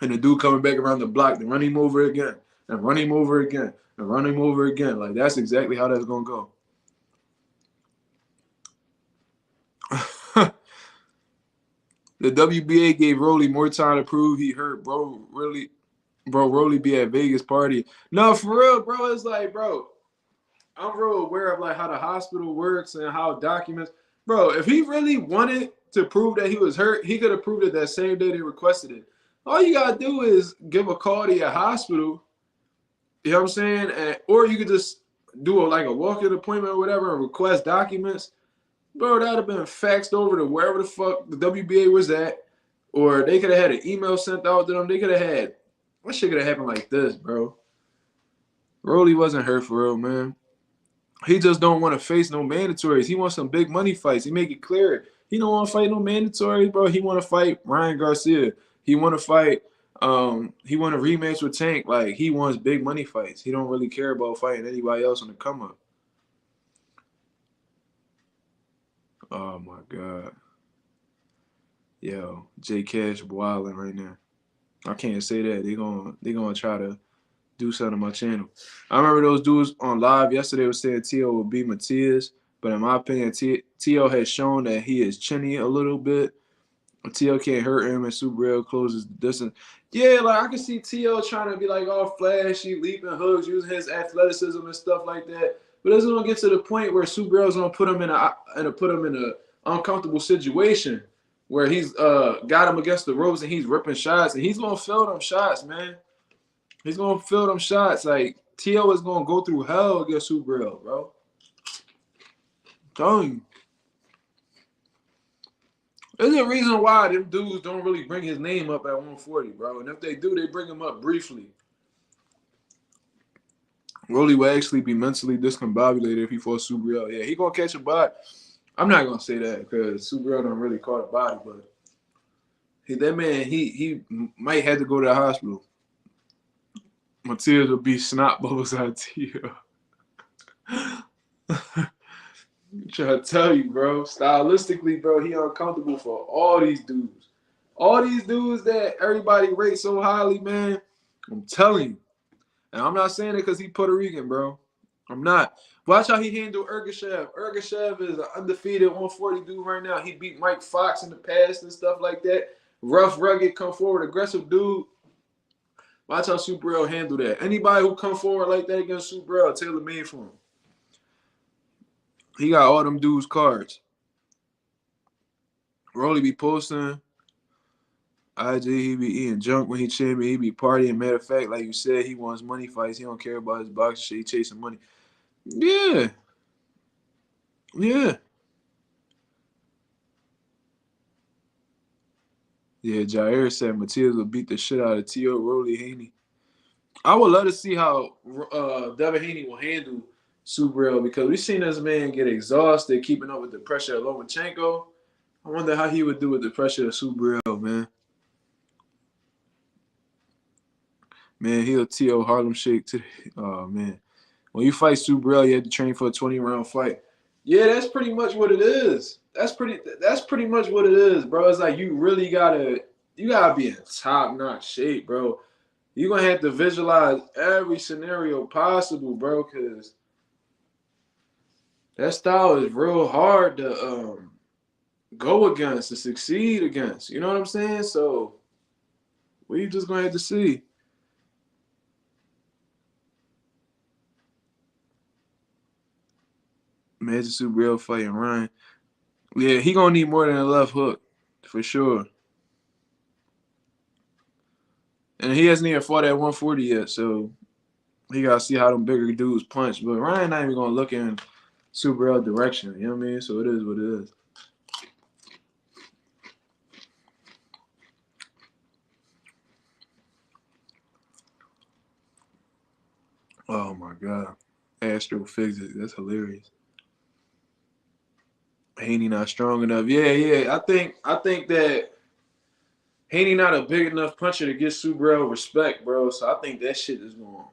And the dude coming back around the block to run him over again. And run him over again. And run him over again. Like, that's exactly how that's gonna go. The WBA gave Rolly more time to prove he hurt, bro. Really, bro, Rolly be at Vegas party. No, for real, bro. It's like, bro, I'm real aware of like how the hospital works and how documents. Bro, if he really wanted to prove that he was hurt, he could have proved it that same day they requested it. All you gotta do is give a call to your hospital. You know what I'm saying? Or you could just do a walk-in appointment or whatever and request documents. Bro, that would have been faxed over to wherever the fuck the WBA was at. Or they could have had an email sent out to them. They could have had, that shit could have happened like this, bro. Rolly wasn't hurt for real, man. He just don't want to face no mandatories. He wants some big money fights. He make it clear. He don't want to fight no mandatories, bro. He want to fight Ryan Garcia. He want to fight, he want a rematch with Tank. Like, he wants big money fights. He don't really care about fighting anybody else on the come up. Oh my God. Yo, J Cash wilding right now. I can't say that. They gonna try to do something on my channel. I remember those dudes on live yesterday was saying T.O. would beat Matias, but in my opinion, T.O. has shown that he is chinny a little bit. T.O. can't hurt him, and Subriel closes the distance. Yeah, like I can see T.O. trying to be like all flashy, leaping hooks, using his athleticism and stuff like that. But it's gonna get to the point where Subriel's gonna put him in a uncomfortable situation where he's got him against the ropes and he's ripping shots, and he's gonna fill them shots, man. He's gonna fill them shots. Like T.O. is gonna go through hell against Subriel, bro. I'm telling you. There's a reason why them dudes don't really bring his name up at 140, bro. And if they do, they bring him up briefly. Rolly will actually be mentally discombobulated if he fought Subriel. Yeah, he gonna catch a body. I'm not gonna say that because Subriel don't really caught a body, but that man, he might have to go to the hospital. My tears will be snot bubbles out of T.O. I'm trying to tell you, bro. Stylistically, bro, he uncomfortable for all these dudes. All these dudes that everybody rates so highly, man. I'm telling you. And I'm not saying it because he's Puerto Rican, bro. I'm not. Watch how he handled Ergashev. Ergashev is an undefeated 140 dude right now. He beat Mike Fox in the past and stuff like that. Rough, rugged, come forward, aggressive dude. Watch how Subriel handle that. Anybody who come forward like that against Subriel, tailor made for him. He got all them dudes' cards. Rolly be posting. IG, he be eating junk when he champion. He be partying. Matter of fact, like you said, he wants money fights. He don't care about his boxing shit. He chasing money. Yeah. Yeah. Yeah, Jair said Matias will beat the shit out of T.O. Rolly Haney. I would love to see how Devin Haney will handle Subriel because we've seen this man get exhausted keeping up with the pressure of Lomachenko. I wonder how he would do with the pressure of Subriel, man. Man, he'll T.O. Harlem Shake today. Oh, man. When you fight Subriel, you have to train for a 20-round fight. Yeah, that's pretty much what it is. That's pretty much what it is, bro. It's like you really gotta be in top-notch shape, bro. You're gonna have to visualize every scenario possible, bro, because that style is real hard to go against, to succeed against. You know what I'm saying? So we just gonna have to see. Imagine Subriel fighting Ryan. Yeah, he gonna need more than a left hook, for sure. And he hasn't even fought at 140 yet, so he gotta see how them bigger dudes punch. But Ryan not even gonna look in Subriel's direction. You know what I mean? So it is what it is. Oh my god, astrophysics. That's hilarious. Haney not strong enough. Yeah. I think that Haney not a big enough puncher to get Subriel respect, bro. So I think that shit is going to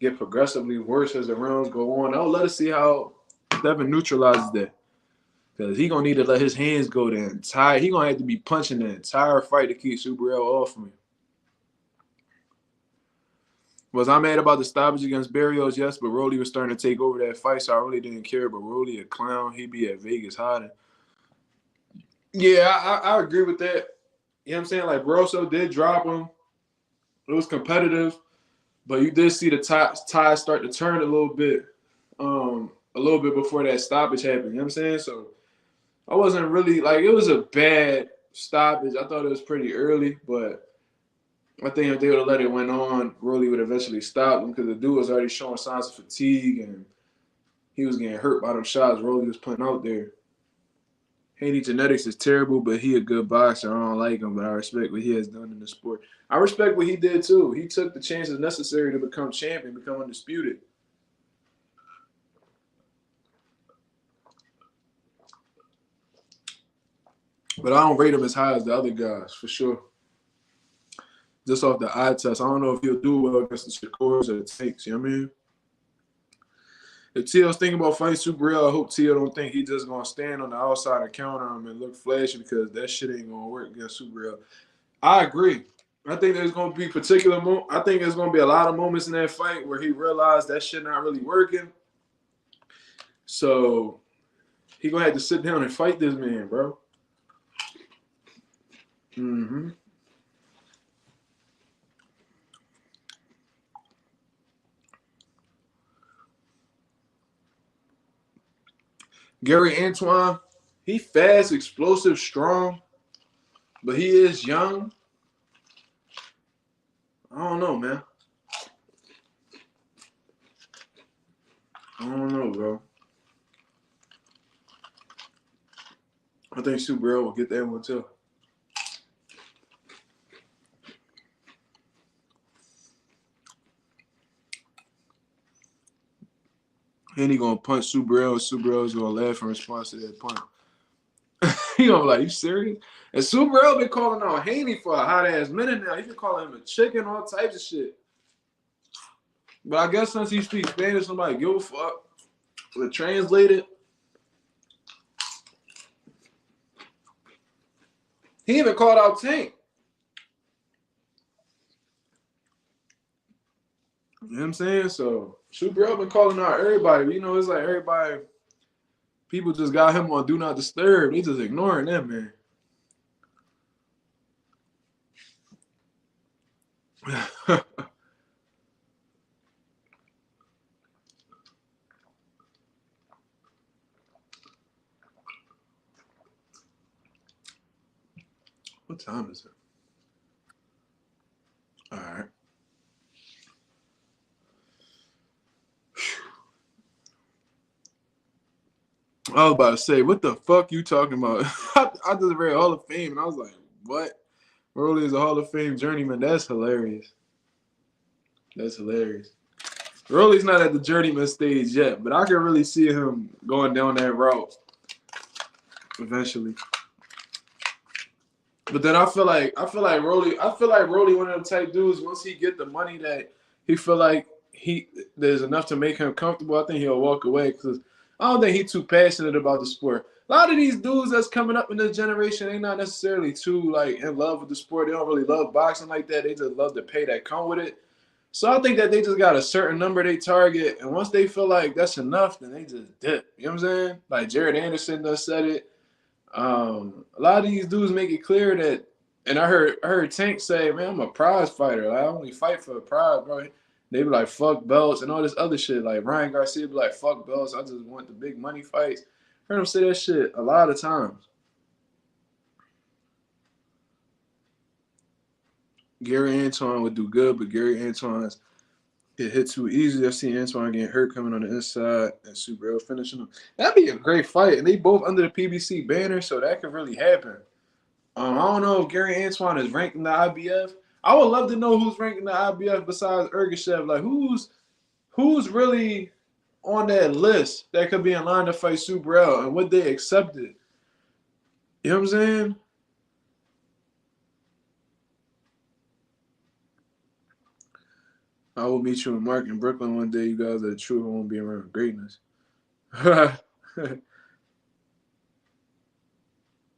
get progressively worse as the rounds go on. I would love to see how Devin neutralizes that. Because he going to need to let his hands go the entire. He going to have to be punching the entire fight to keep Subriel off of me. Was I mad about the stoppage against Barrios? Yes, but Rolly was starting to take over that fight, so I really didn't care. But Rolly a clown. He'd be at Vegas hiding. Yeah, I agree with that. You know what I'm saying? Like, Barroso did drop him. It was competitive, but you did see the tide start to turn a little bit before that stoppage happened. You know what I'm saying? So I wasn't really, like, it was a bad stoppage. I thought it was pretty early, but I think if they would have let it went on, Rolly would eventually stop him because the dude was already showing signs of fatigue and he was getting hurt by them shots Rolly was putting out there. Haney genetics is terrible, but he a good boxer. I don't like him, but I respect what he has done in the sport. I respect what he did too. He took the chances necessary to become champion, become undisputed. But I don't rate him as high as the other guys, for sure. Just off the eye test, I don't know if he'll do well against the Shakurs or the Tanks, you know what I mean? If T.O.'s thinking about fighting Subriel, I hope T.O. don't think he's just going to stand on the outside and counter him and look flashy because that shit ain't going to work against Subriel. I agree. I think there's going to be I think there's going to be a lot of moments in that fight where he realized that shit not really working. So he going to have to sit down and fight this man, bro. Mm-hmm. Gary Antoine, He fast, explosive, strong, but he is young. I don't know, man. I don't know, bro. I think Supergirl will get that one too. And he gonna punch Supergirl. Supergirl's gonna laugh in response to that punch. He gonna be like, "You serious?" And Supergirl been calling out Haney for a hot ass minute now. He been calling him a chicken, all types of shit. But I guess since he speaks Spanish, somebody give a fuck. To translate it. He even called out Tank. You know what I'm saying? So Supergirl been calling out everybody. But, you know, it's like everybody, people just got him on Do Not Disturb. They just ignoring that, man. What time is it? All right. I was about to say, what the fuck you talking about? I just read Hall of Fame, and I was like, what? Rolly is a Hall of Fame journeyman. That's hilarious. That's hilarious. Rolly's not at the journeyman stage yet, but I can really see him going down that route eventually. But then I feel like Rolly one of them type dudes, once he get the money that he feel like there's enough to make him comfortable, I think he'll walk away because I don't think he's too passionate about the sport. A lot of these dudes that's coming up in this generation, they not necessarily too like in love with the sport. They don't really love boxing like that. They just love the pay that come with it. So I think that they just got a certain number they target, and once they feel like that's enough, then they just dip. You know what I'm saying? Like Jared Anderson does said it. A lot of these dudes make it clear that, and I heard Tank say, "Man, I'm a prize fighter. Like, I only fight for a prize, bro." They be like, "Fuck belts" and all this other shit. Like Ryan Garcia be like, "Fuck belts. I just want the big money fights." Heard him say that shit a lot of times. Gary Antoine would do good, but Gary Antoine's get hit too easy. I see Antoine getting hurt coming on the inside and Supergirl finishing him. That'd be a great fight, and they both under the PBC banner, so that could really happen. I don't know if Gary Antoine is ranked in the IBF. I would love to know who's ranked in the IBF besides Ergashev. Like who's really on that list that could be in line to fight Supergirl and would they accept it? You know what I'm saying? I will meet you and Mark in Brooklyn one day. You guys are the truth. I won't be around greatness. Yeah.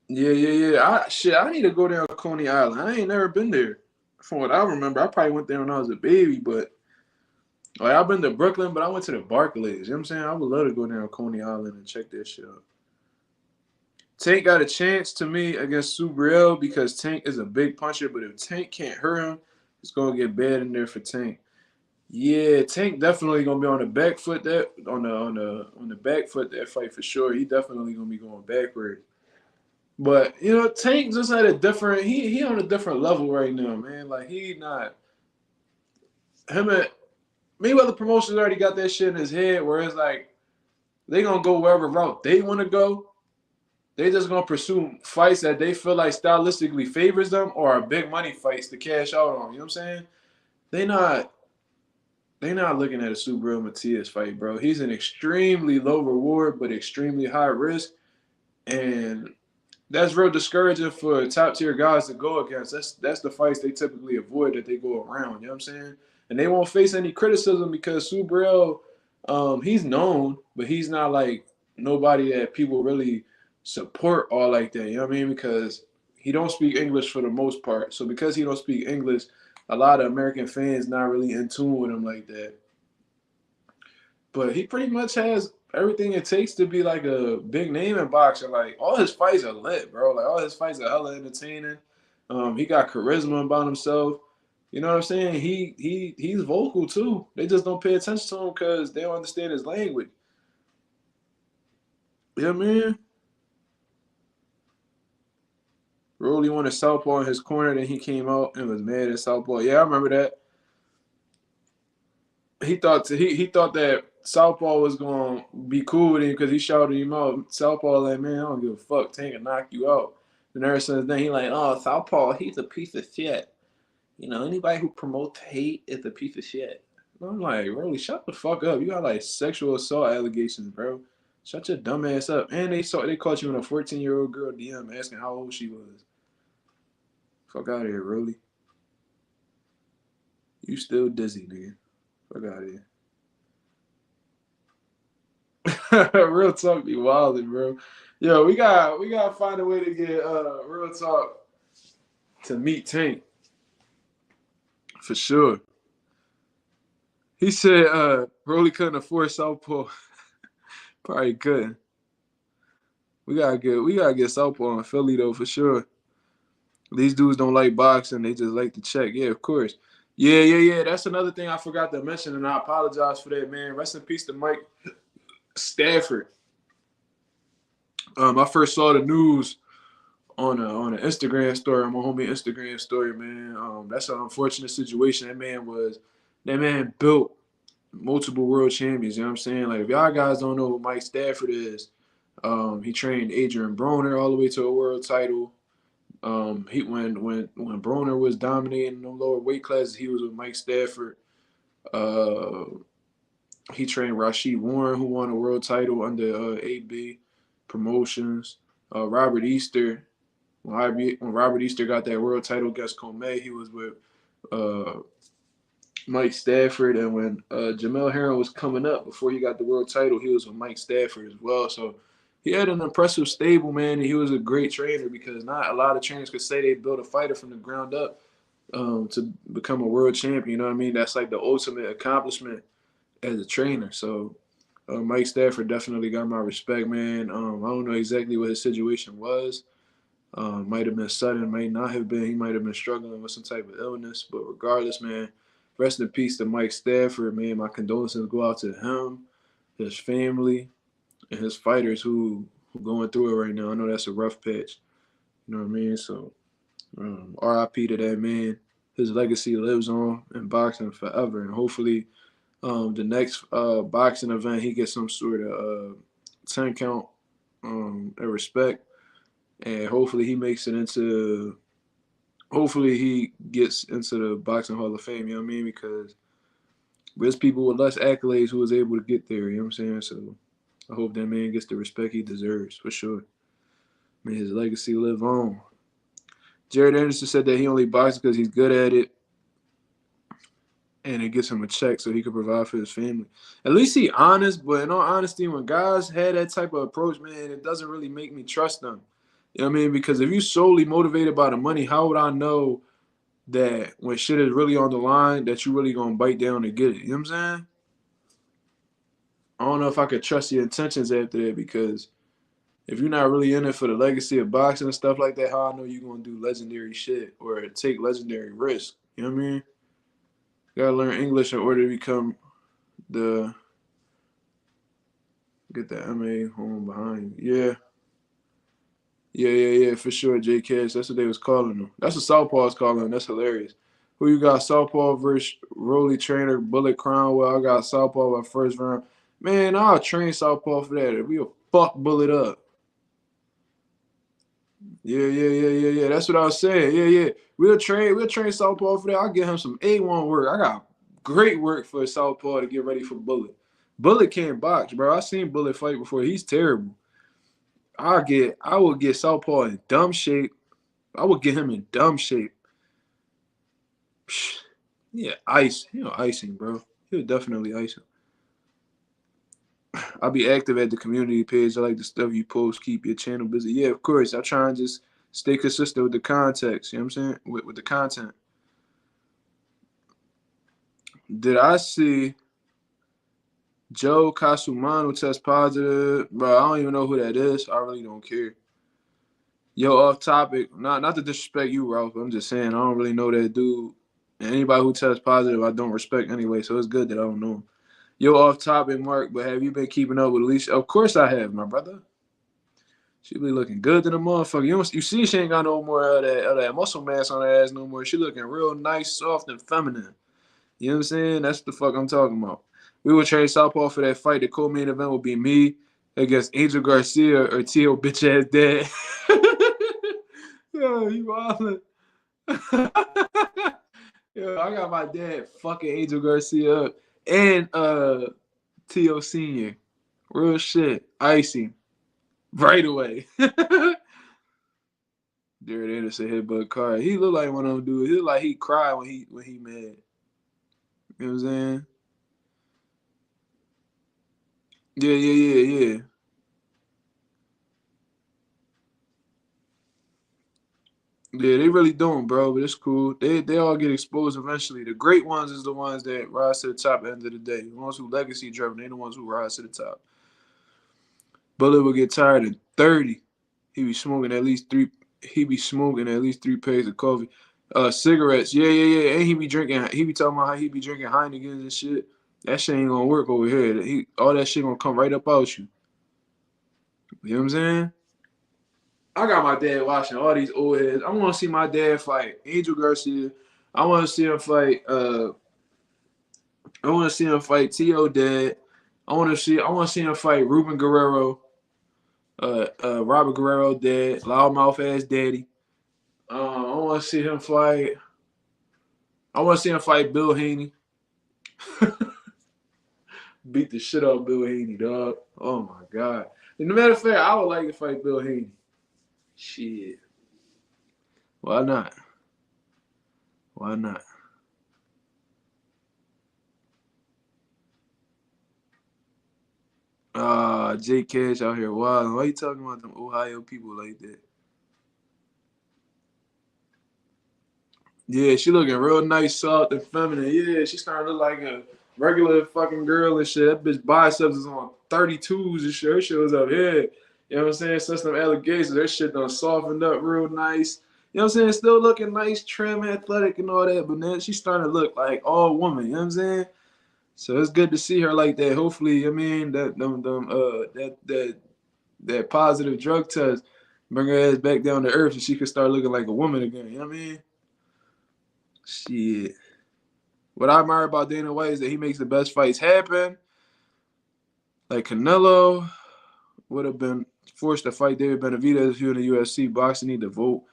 I need to go down to Coney Island. I ain't never been there. From what I remember, I probably went there when I was a baby, but like I've been to Brooklyn, but I went to the Barclays. You know what I'm saying? I would love to go down to Coney Island and check that shit out. Tank got a chance to me against Supergirl because Tank is a big puncher, but if Tank can't hurt him, it's gonna get bad in there for Tank. Yeah, Tank definitely gonna be on the back foot on the back foot that fight for sure. He definitely gonna be going backward. But you know, Tank just had a different he on a different level right now, man. Like he not him and Mayweather Promotions already got that shit in his head where it's like they gonna go wherever route they wanna go. They just gonna pursue fights that they feel like stylistically favors them or are big money fights to cash out on. You know what I'm saying? They not looking at a Supergirl Matias fight, bro. He's an extremely low reward but extremely high risk, and that's real discouraging for top tier guys to go against. That's the fights they typically avoid that they go around. You know what I'm saying? And they won't face any criticism because Supergirl, he's known, but he's not like nobody that people really support all like that. You know what I mean? Because he don't speak English for the most part. So because he don't speak English, a lot of American fans not really in tune with him like that. But he pretty much has everything it takes to be like a big name in boxing. Like all his fights are lit, bro. Like all his fights are hella entertaining. He got charisma about himself. You know what I'm saying? He's vocal too. They just don't pay attention to him because they don't understand his language. Yeah, man. Rolly wanted southpaw in his corner, then he came out and was mad at southpaw. Yeah, I remember that. He thought that southpaw was gonna be cool with him because he shouted him out. Southpaw like, man, I don't give a fuck. Tank can knock you out. And ever since then, he like, oh, southpaw, he's a piece of shit. You know, anybody who promotes hate is a piece of shit. And I'm like, Rolly, shut the fuck up. You got like sexual assault allegations, bro. Shut your dumb ass up. And they caught you in a 14-year-old girl DM asking how old she was. Fuck out of here, Rolly. You still dizzy, nigga. Fuck out of here. Real talk be wildin', bro. Yo, we gotta find a way to get real talk to meet Tank. For sure. He said Rolly couldn't afford southpaw. Probably couldn't. We gotta get southpaw in Philly though, for sure. These dudes don't like boxing, they just like to check. Yeah, of course. Yeah. That's another thing I forgot to mention, and I apologize for that, man. Rest in peace to Mike Stafford. I first saw the news on an Instagram story, on my homie Instagram story, man. That's an unfortunate situation. That man built multiple world champions. You know what I'm saying? Like, if y'all guys don't know who Mike Stafford is, he trained Adrian Broner all the way to a world title. When Broner was dominating in the lower weight classes, he was with Mike Stafford. He trained Rashid Warren, who won a world title under AB Promotions. Robert Easter, when Robert Easter got that world title against Comey, he was with Mike Stafford. And when Jermell Heron was coming up before he got the world title, he was with Mike Stafford as well. So he had an impressive stable, man, and he was a great trainer, because not a lot of trainers could say they built a fighter from the ground up to become a world champion. You know what I mean? That's like the ultimate accomplishment as a trainer. So Mike Stafford definitely got my respect, man. I don't know exactly what his situation was. Might have been sudden, might not have been. He might have been struggling with some type of illness. But regardless, man, rest in peace to Mike Stafford, man. My condolences go out to him, his family, and his fighters who going through it right now. I know that's a rough patch. You know what I mean? So RIP to that man. His legacy lives on in boxing forever. And hopefully the next boxing event, he gets some sort of 10 count at respect. And hopefully he gets into the Boxing Hall of Fame, you know what I mean? Because there's people with less accolades who was able to get there, you know what I'm saying? So I hope that man gets the respect he deserves, for sure. May his legacy live on. Jared Anderson said that he only boxes because he's good at it, and it gets him a check so he can provide for his family. At least he honest, but in all honesty, when guys had that type of approach, man, it doesn't really make me trust them. You know what I mean? Because if you're solely motivated by the money, how would I know that when shit is really on the line that you really going to bite down and get it? You know what I'm saying? I don't know if I could trust your intentions after that, because if you're not really in it for the legacy of boxing and stuff like that, how I know you're going to do legendary shit or take legendary risks? You know what I mean? You got to learn English in order to become get the MA home behind you. Yeah, for sure, J Cash. That's what they was calling him. That's what Southpaw's calling him. That's hilarious. Who you got? Southpaw versus Rolly Trainer, Bullet Crownwell. I got Southpaw by first round. Man, I'll train Southpaw for that. We'll fuck Bullet up. Yeah. That's what I was saying. Yeah. We'll train Southpaw for that. I'll get him some A1 work. I got great work for Southpaw to get ready for Bullet. Bullet can't box, bro. I seen Bullet fight before. He's terrible. I will get Southpaw in dumb shape. I would get him in dumb shape. Yeah, ice. Icing, bro. He'll definitely ice him. I'll be active at the community page. I like the stuff you post. Keep your channel busy. Yeah, of course. I try and just stay consistent with the context. You know what I'm saying? With the content. Did I see Joe Casumano test positive? Bro, I don't even know who that is. I really don't care. Yo, off topic. Not to disrespect you, Ralph. I'm just saying I don't really know that dude. And anybody who tests positive, I don't respect anyway. So it's good that I don't know him. Yo, off topic, Mark. But have you been keeping up with Alicia? Of course I have, my brother. She be looking good to the motherfucker. You see she ain't got no more of that muscle mass on her ass no more. She looking real nice, soft, and feminine. You know what I'm saying? That's the fuck I'm talking about. We would trade Southpaw for that fight. The co-main event would be me against Angel Garcia or T.O. bitch ass dad. Yo, you wildin'. Yo, I got my dad fucking Angel Garcia up and T.O. Senior. Real shit. Icy. Right away. Jared Anderson hit by a car. He look like one of them dudes. He look like he cry when he mad. You know what I'm saying? Yeah. Yeah, they really don't, bro, but it's cool. They all get exposed eventually. The great ones is the ones that rise to the top at the end of the day. The ones who legacy driven, they the ones who rise to the top. Bullet will get tired at 30. He be smoking at least three packs of coffee. Cigarettes. Yeah. And he be talking about how he be drinking Heinekens and shit. That shit ain't gonna work over here. All that shit gonna come right up out you. You know what I'm saying? I got my dad watching all these old heads. I want to see my dad fight Angel Garcia. I want to see him fight. I want to see him fight T.O. Dad. I want to see him fight Ruben Guerrero. Robert Guerrero Dad. Loudmouth ass daddy. I want to see him fight. I want to see him fight Bill Haney. Beat the shit out of Bill Haney, dog. Oh my god. As a matter of fact, I would like to fight Bill Haney. Shit. Why not? Why not? Jake Cash out here wild. Why you talking about them Ohio people like that? Yeah, she looking real nice, soft, and feminine. Yeah, she starting to look like a regular fucking girl and shit. That bitch biceps is on 32s and shit. Her shit was up here. You know what I'm saying? Since them allegations, her shit done softened up real nice. You know what I'm saying? Still looking nice, trim, athletic, and all that. But then she's starting to look like all woman. You know what I'm saying? So it's good to see her like that. Hopefully, I mean that positive drug test bring her ass back down to earth and she can start looking like a woman again. You know what I mean? Shit. What I admire about Dana White is that he makes the best fights happen. Like Canelo would have been forced to fight David Benavidez if he was in the UFC. Boxing need to vote.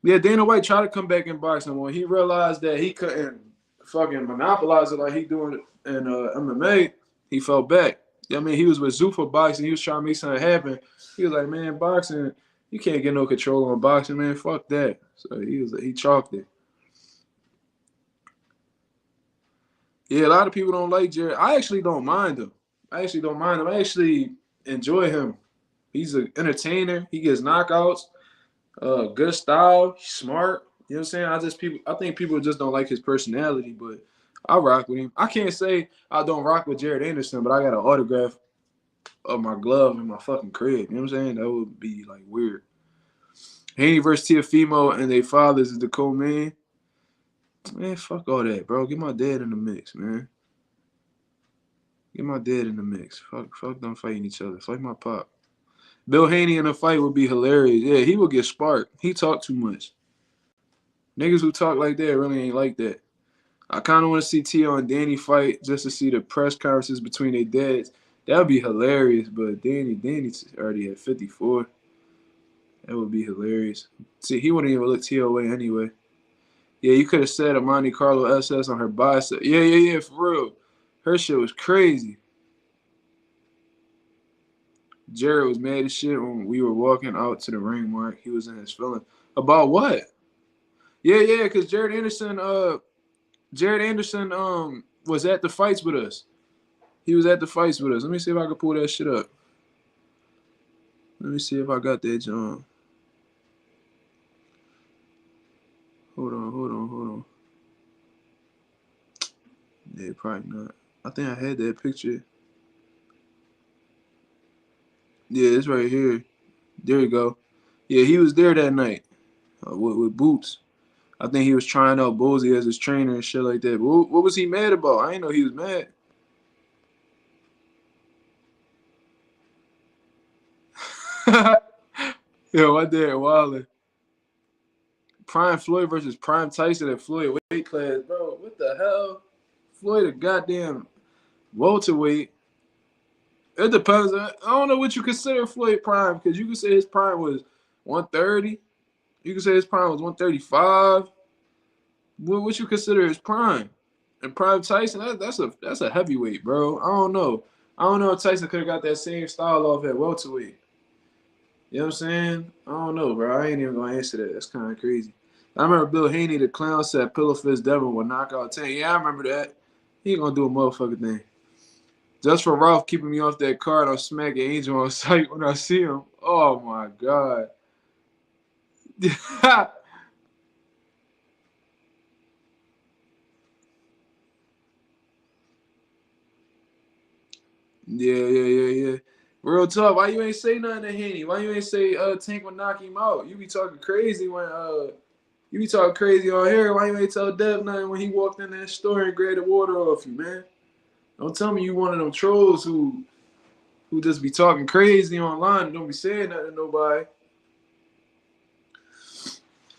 Yeah, Dana White tried to come back in boxing when he realized that he couldn't fucking monopolize it like he doing in MMA. He fell back. I mean, he was with Zuffa boxing. He was trying to make something happen. He was like, man, boxing, you can't get no control on boxing, man. Fuck that. So he chalked it. Yeah, a lot of people don't like Jared. I actually don't mind him. I actually enjoy him. He's an entertainer. He gets knockouts. Good style. He's smart. You know what I'm saying? I think people just don't like his personality, but I rock with him. I can't say I don't rock with Jared Anderson, but I got an autograph of my glove in my fucking crib. You know what I'm saying? That would be like weird. Haney versus Teofimo and their fathers is the co-main. Man, fuck all that, bro. Get my dad in the mix, man. Get my dad in the mix. Fuck them fighting each other. Fight my pop. Bill Haney in a fight would be hilarious. Yeah, he would get sparked. He talk too much. Niggas who talk like that really ain't like that. I kind of want to see T.O. and Danny fight just to see the press conferences between their dads. That would be hilarious, but Danny's already at 54. That would be hilarious. See, he wouldn't even look T.O. away anyway. Yeah, you could have said a Monte Carlo SS on her bicep. Yeah, for real. Her shit was crazy. Jared was mad as shit when we were walking out to the ring mark. He was in his feelings. About what? Yeah, because Jared Anderson was at the fights with us. He was at the fights with us. Let me see if I can pull that shit up. Let me see if I got that, John. Hold on. Yeah, probably not. I think I had that picture. Yeah, it's right here. There you go. Yeah, he was there that night with Boots. I think he was trying out Bozy as his trainer and shit like that. But what was he mad about? I didn't know he was mad. Yo, my dad Wilder. Prime Floyd versus Prime Tyson at Floyd weight class, bro. What the hell? Floyd a goddamn welterweight. It depends. I don't know what you consider Floyd prime, because you can say his prime was 130. You can say his prime was 135. What you consider his prime? And Prime Tyson, that's a heavyweight, bro. I don't know. I don't know if Tyson could have got that same style off at welterweight. You know what I'm saying? I don't know, bro. I ain't even gonna answer that. That's kind of crazy. I remember Bill Haney, the clown, said Pillow Fist Devin will knock out 10. Yeah, I remember that. He ain't gonna do a motherfucking thing. Just for Ralph keeping me off that card, I'll smack an Angel on sight when I see him. Oh my God. Yeah. Real talk. Why you ain't say nothing to Haney? Why you ain't say Tank would knock him out? You be talking crazy when you be talking crazy on here. Why you ain't tell Dev nothing when he walked in that store and grabbed the water off you, man? Don't tell me you one of them trolls who just be talking crazy online and don't be saying nothing to nobody.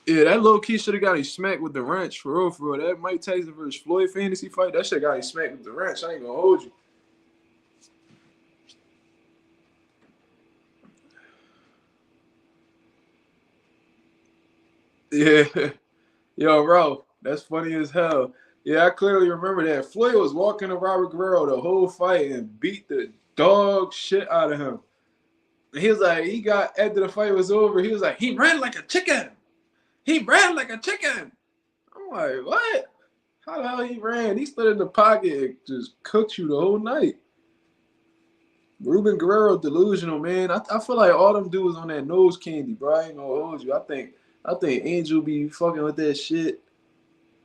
Yeah, that low key should have got him smacked with the wrench, for real, for real. That Mike Tyson versus Floyd fantasy fight, that shit got him smacked with the wrench. I ain't gonna hold you. Yeah. Yo, bro, that's funny as hell. Yeah, I clearly remember that. Floyd was walking to Robert Guerrero the whole fight and beat the dog shit out of him. And he was like, after the fight was over, he was like, he ran like a chicken. He ran like a chicken. I'm like, what? How the hell he ran? He stood in the pocket and just cooked you the whole night. Ruben Guerrero delusional, man. I feel like all them dudes on that nose candy, bro. I ain't gonna hold you. I think Angel be fucking with that shit.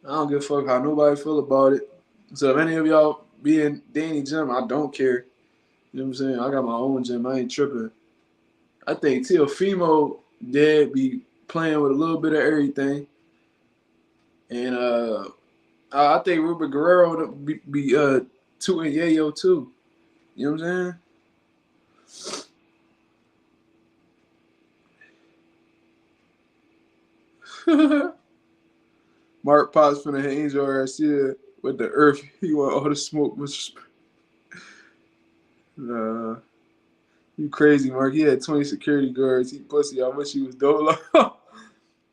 I don't give a fuck how nobody feel about it. So if any of y'all be in Danny gym, I don't care. You know what I'm saying? I got my own gym. I ain't tripping. I think Teofimo dad be playing with a little bit of everything. And I think Ruben Guerrero be tooting Yayo too. You know what I'm saying? Mark Potts finna hit Angel Garcia with the earth. He want all the smoke. You crazy, Mark. He had 20 security guards. He pussy. I wish he was Dolo.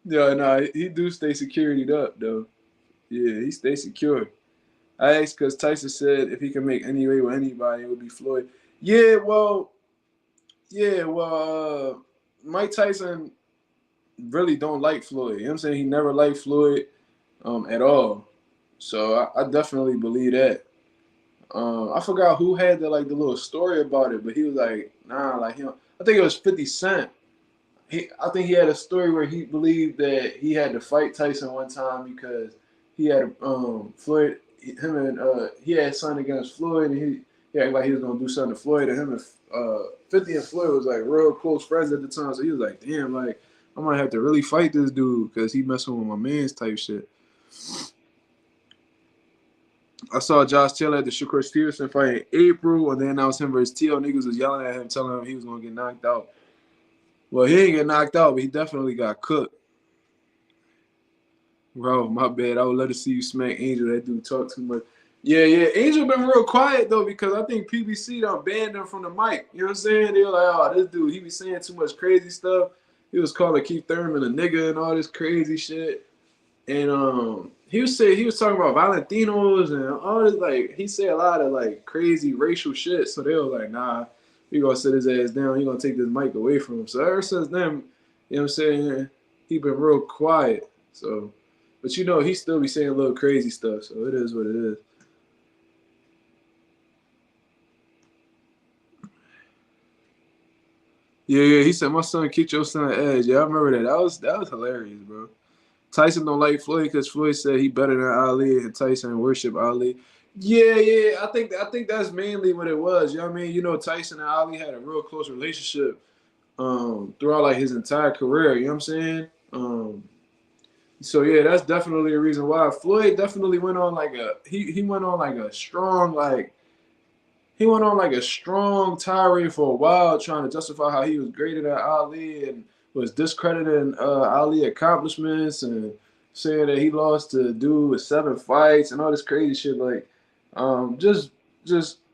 Yeah, nah, he do stay securityed up, though. Yeah, he stay secure. I asked because Tyson said if he can make any way with anybody, it would be Floyd. Mike Tyson really don't like Floyd. You know what I'm saying? He never liked Floyd at all. So I definitely believe that. I forgot who had the little story about it, but he was like, nah, like him. I think it was 50 Cent. I think he had a story where he believed that he had to fight Tyson one time because he had Floyd. He had something against Floyd, and he acted like he was gonna do something to Floyd, and him and 50 and Floyd was like real close friends at the time. So he was like, damn, like I might have to really fight this dude because he messing with my man's type shit. I saw Josh Taylor at the Shakur Stevenson fight in April, and then that was him versus T.O. Niggas was yelling at him, telling him he was going to get knocked out. Well, he didn't get knocked out, but he definitely got cooked. Bro, my bad. I would love to see you smack Angel. That dude talk too much. Yeah. Angel been real quiet, though, because I think PBC done banned him from the mic. You know what I'm saying? They were like, oh, this dude, he be saying too much crazy stuff. He was calling Keith Thurman a nigga and all this crazy shit. And he was talking about Valentinos and all this, like he said a lot of like crazy racial shit. So they were like, nah, we gonna sit his ass down. He gonna take this mic away from him. So ever since then, you know what I'm saying, he been real quiet. So, but you know, he still be saying a little crazy stuff. So it is what it is. Yeah. He said my son kicked your son ass. Yeah, I remember that. That was hilarious, bro. Tyson don't like Floyd because Floyd said he better than Ali, and Tyson worship Ali. Yeah. I think that's mainly what it was. You know what I mean? You know, Tyson and Ali had a real close relationship throughout like his entire career. You know what I'm saying? So yeah, that's definitely a reason why Floyd definitely went on like he went on like a strong tirade for a while trying to justify how he was greater than Ali and was discrediting Ali accomplishments and saying that he lost to a dude with 7 fights and all this crazy shit. Like, just,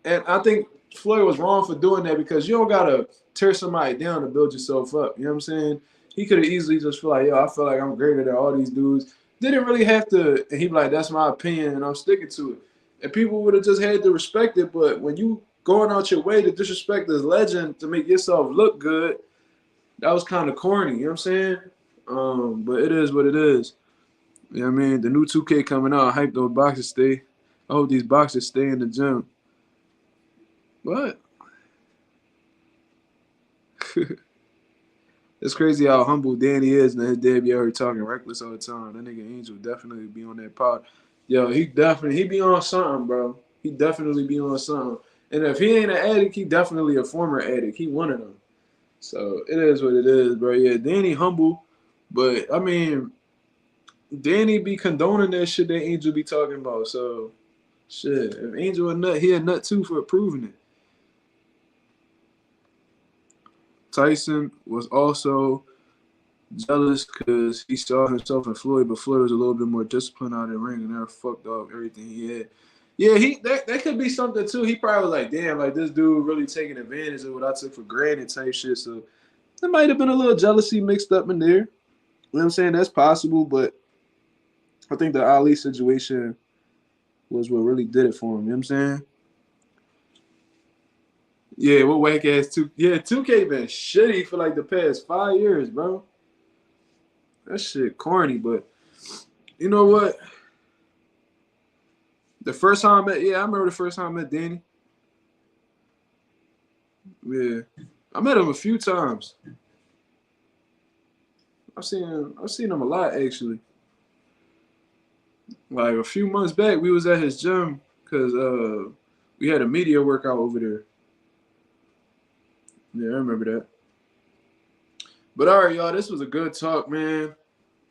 and I think Floyd was wrong for doing that because you don't gotta tear somebody down to build yourself up. You know what I'm saying? He could have easily just feel like, yo, I feel like I'm greater than all these dudes. Didn't really have to, and he be like, that's my opinion, and I'm sticking to it. And people would have just had to respect it. But when you going out your way to disrespect this legend to make yourself look good, that was kind of corny. You know what I'm saying? But it is what it is. You know what I mean? The new 2K coming out. I hype those boxers stay. I hope these boxers stay in the gym. What? It's crazy how humble Danny is, and his dad be out here talking reckless all the time. That nigga Angel definitely be on that pod. Yo, he be on something, bro. He definitely be on something. And if he ain't an addict, he definitely a former addict. He one of them. So it is what it is, bro. Yeah, Danny humble, but I mean, Danny be condoning that shit that Angel be talking about. So shit, if Angel a nut, he a nut too for approving it. Tyson was also jealous because he saw himself in Floyd, but Floyd was a little bit more disciplined out of the ring and never fucked up everything he had. Yeah, that could be something too. He probably was like, damn, like this dude really taking advantage of what I took for granted type shit. So there might have been a little jealousy mixed up in there. You know what I'm saying? That's possible, but I think the Ali situation was what really did it for him. You know what I'm saying? Yeah, what whack ass 2K been shitty for like the past 5 years, bro. That shit corny, but you know what? The first time I remember the first time I met Danny. Yeah. I met him a few times. I've seen him a lot actually. Like a few months back, we was at his gym because we had a media workout over there. Yeah, I remember that. But all right, y'all, this was a good talk, man.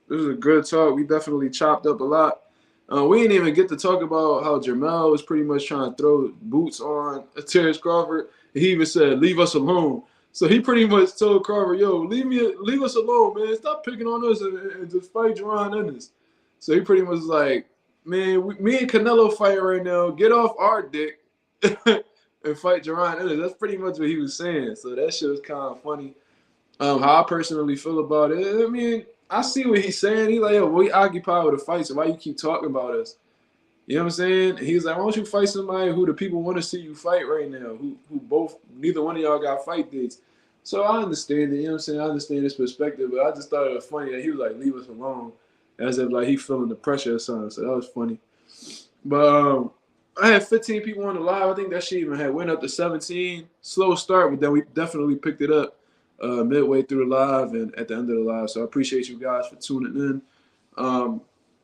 This was a good talk. We definitely chopped up a lot. We didn't even get to talk about how Jermell was pretty much trying to throw boots on Terence Crawford. He even said, leave us alone. So he pretty much told Crawford, yo, leave us alone, man. Stop picking on us and just fight Jaron Ennis. So he pretty much was like, man, me and Canelo fight right now. Get off our dick and fight Jaron Ennis. That's pretty much what he was saying. So that shit was kind of funny. How I personally feel about it, I mean, I see what he's saying. He's like, yo, we occupied with a fight, so why you keep talking about us? You know what I'm saying? He's like, why don't you fight somebody who the people want to see you fight right now, who both, neither one of y'all got fight dates. So I understand it, you know what I'm saying? I understand his perspective, but I just thought it was funny that he was like, leave us alone, as if like he feeling the pressure or something. So that was funny. But I had 15 people on the live. I think that shit even had went up to 17. Slow start, but then we definitely picked it up midway through the live and at the end of the live. So I appreciate you guys for tuning in.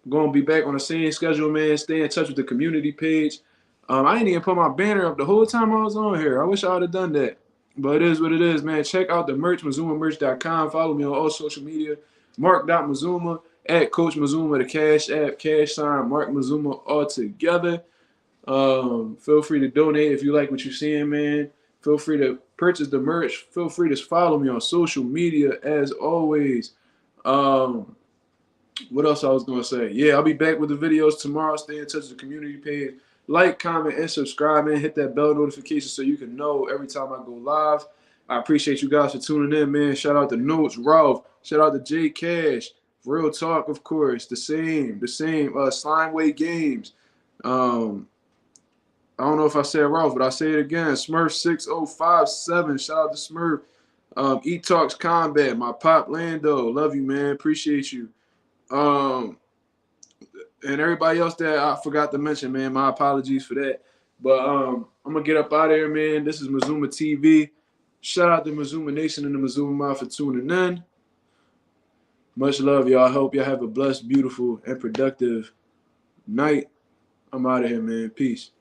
Going to be back on the same schedule, man. Stay in touch with the community page. I didn't even put my banner up the whole time I was on here. I wish I would have done that. But it is what it is, man. Check out the merch, MazumaMerch.com. Follow me on all social media. Mark.Mazuma, at Coach Mazuma, the Cash App, # Mark Mazuma, all together. Feel free to donate if you like what you're seeing, man. Feel free to purchase the merch. Feel free to follow me on social media as always. What else I was going to say? Yeah, I'll be back with the videos tomorrow. Stay in touch with the community page. Like, comment, and subscribe, and hit that bell notification so you can know every time I go live. I appreciate you guys for tuning in, man. Shout out to Notes, Ralph. Shout out to J Cash. Real Talk, of course. The same. Slimeway Games. I don't know if I said Ralph, but I say it again. Smurf6057. Shout out to Smurf. E-Talks Combat. My Pop Lando. Love you, man. Appreciate you. And everybody else that I forgot to mention, man, my apologies for that. But I'm going to get up out of here, man. This is Mazuma TV. Shout out to Mazuma Nation and the Mazuma Mob for tuning in. Much love, y'all. I hope y'all have a blessed, beautiful, and productive night. I'm out of here, man. Peace.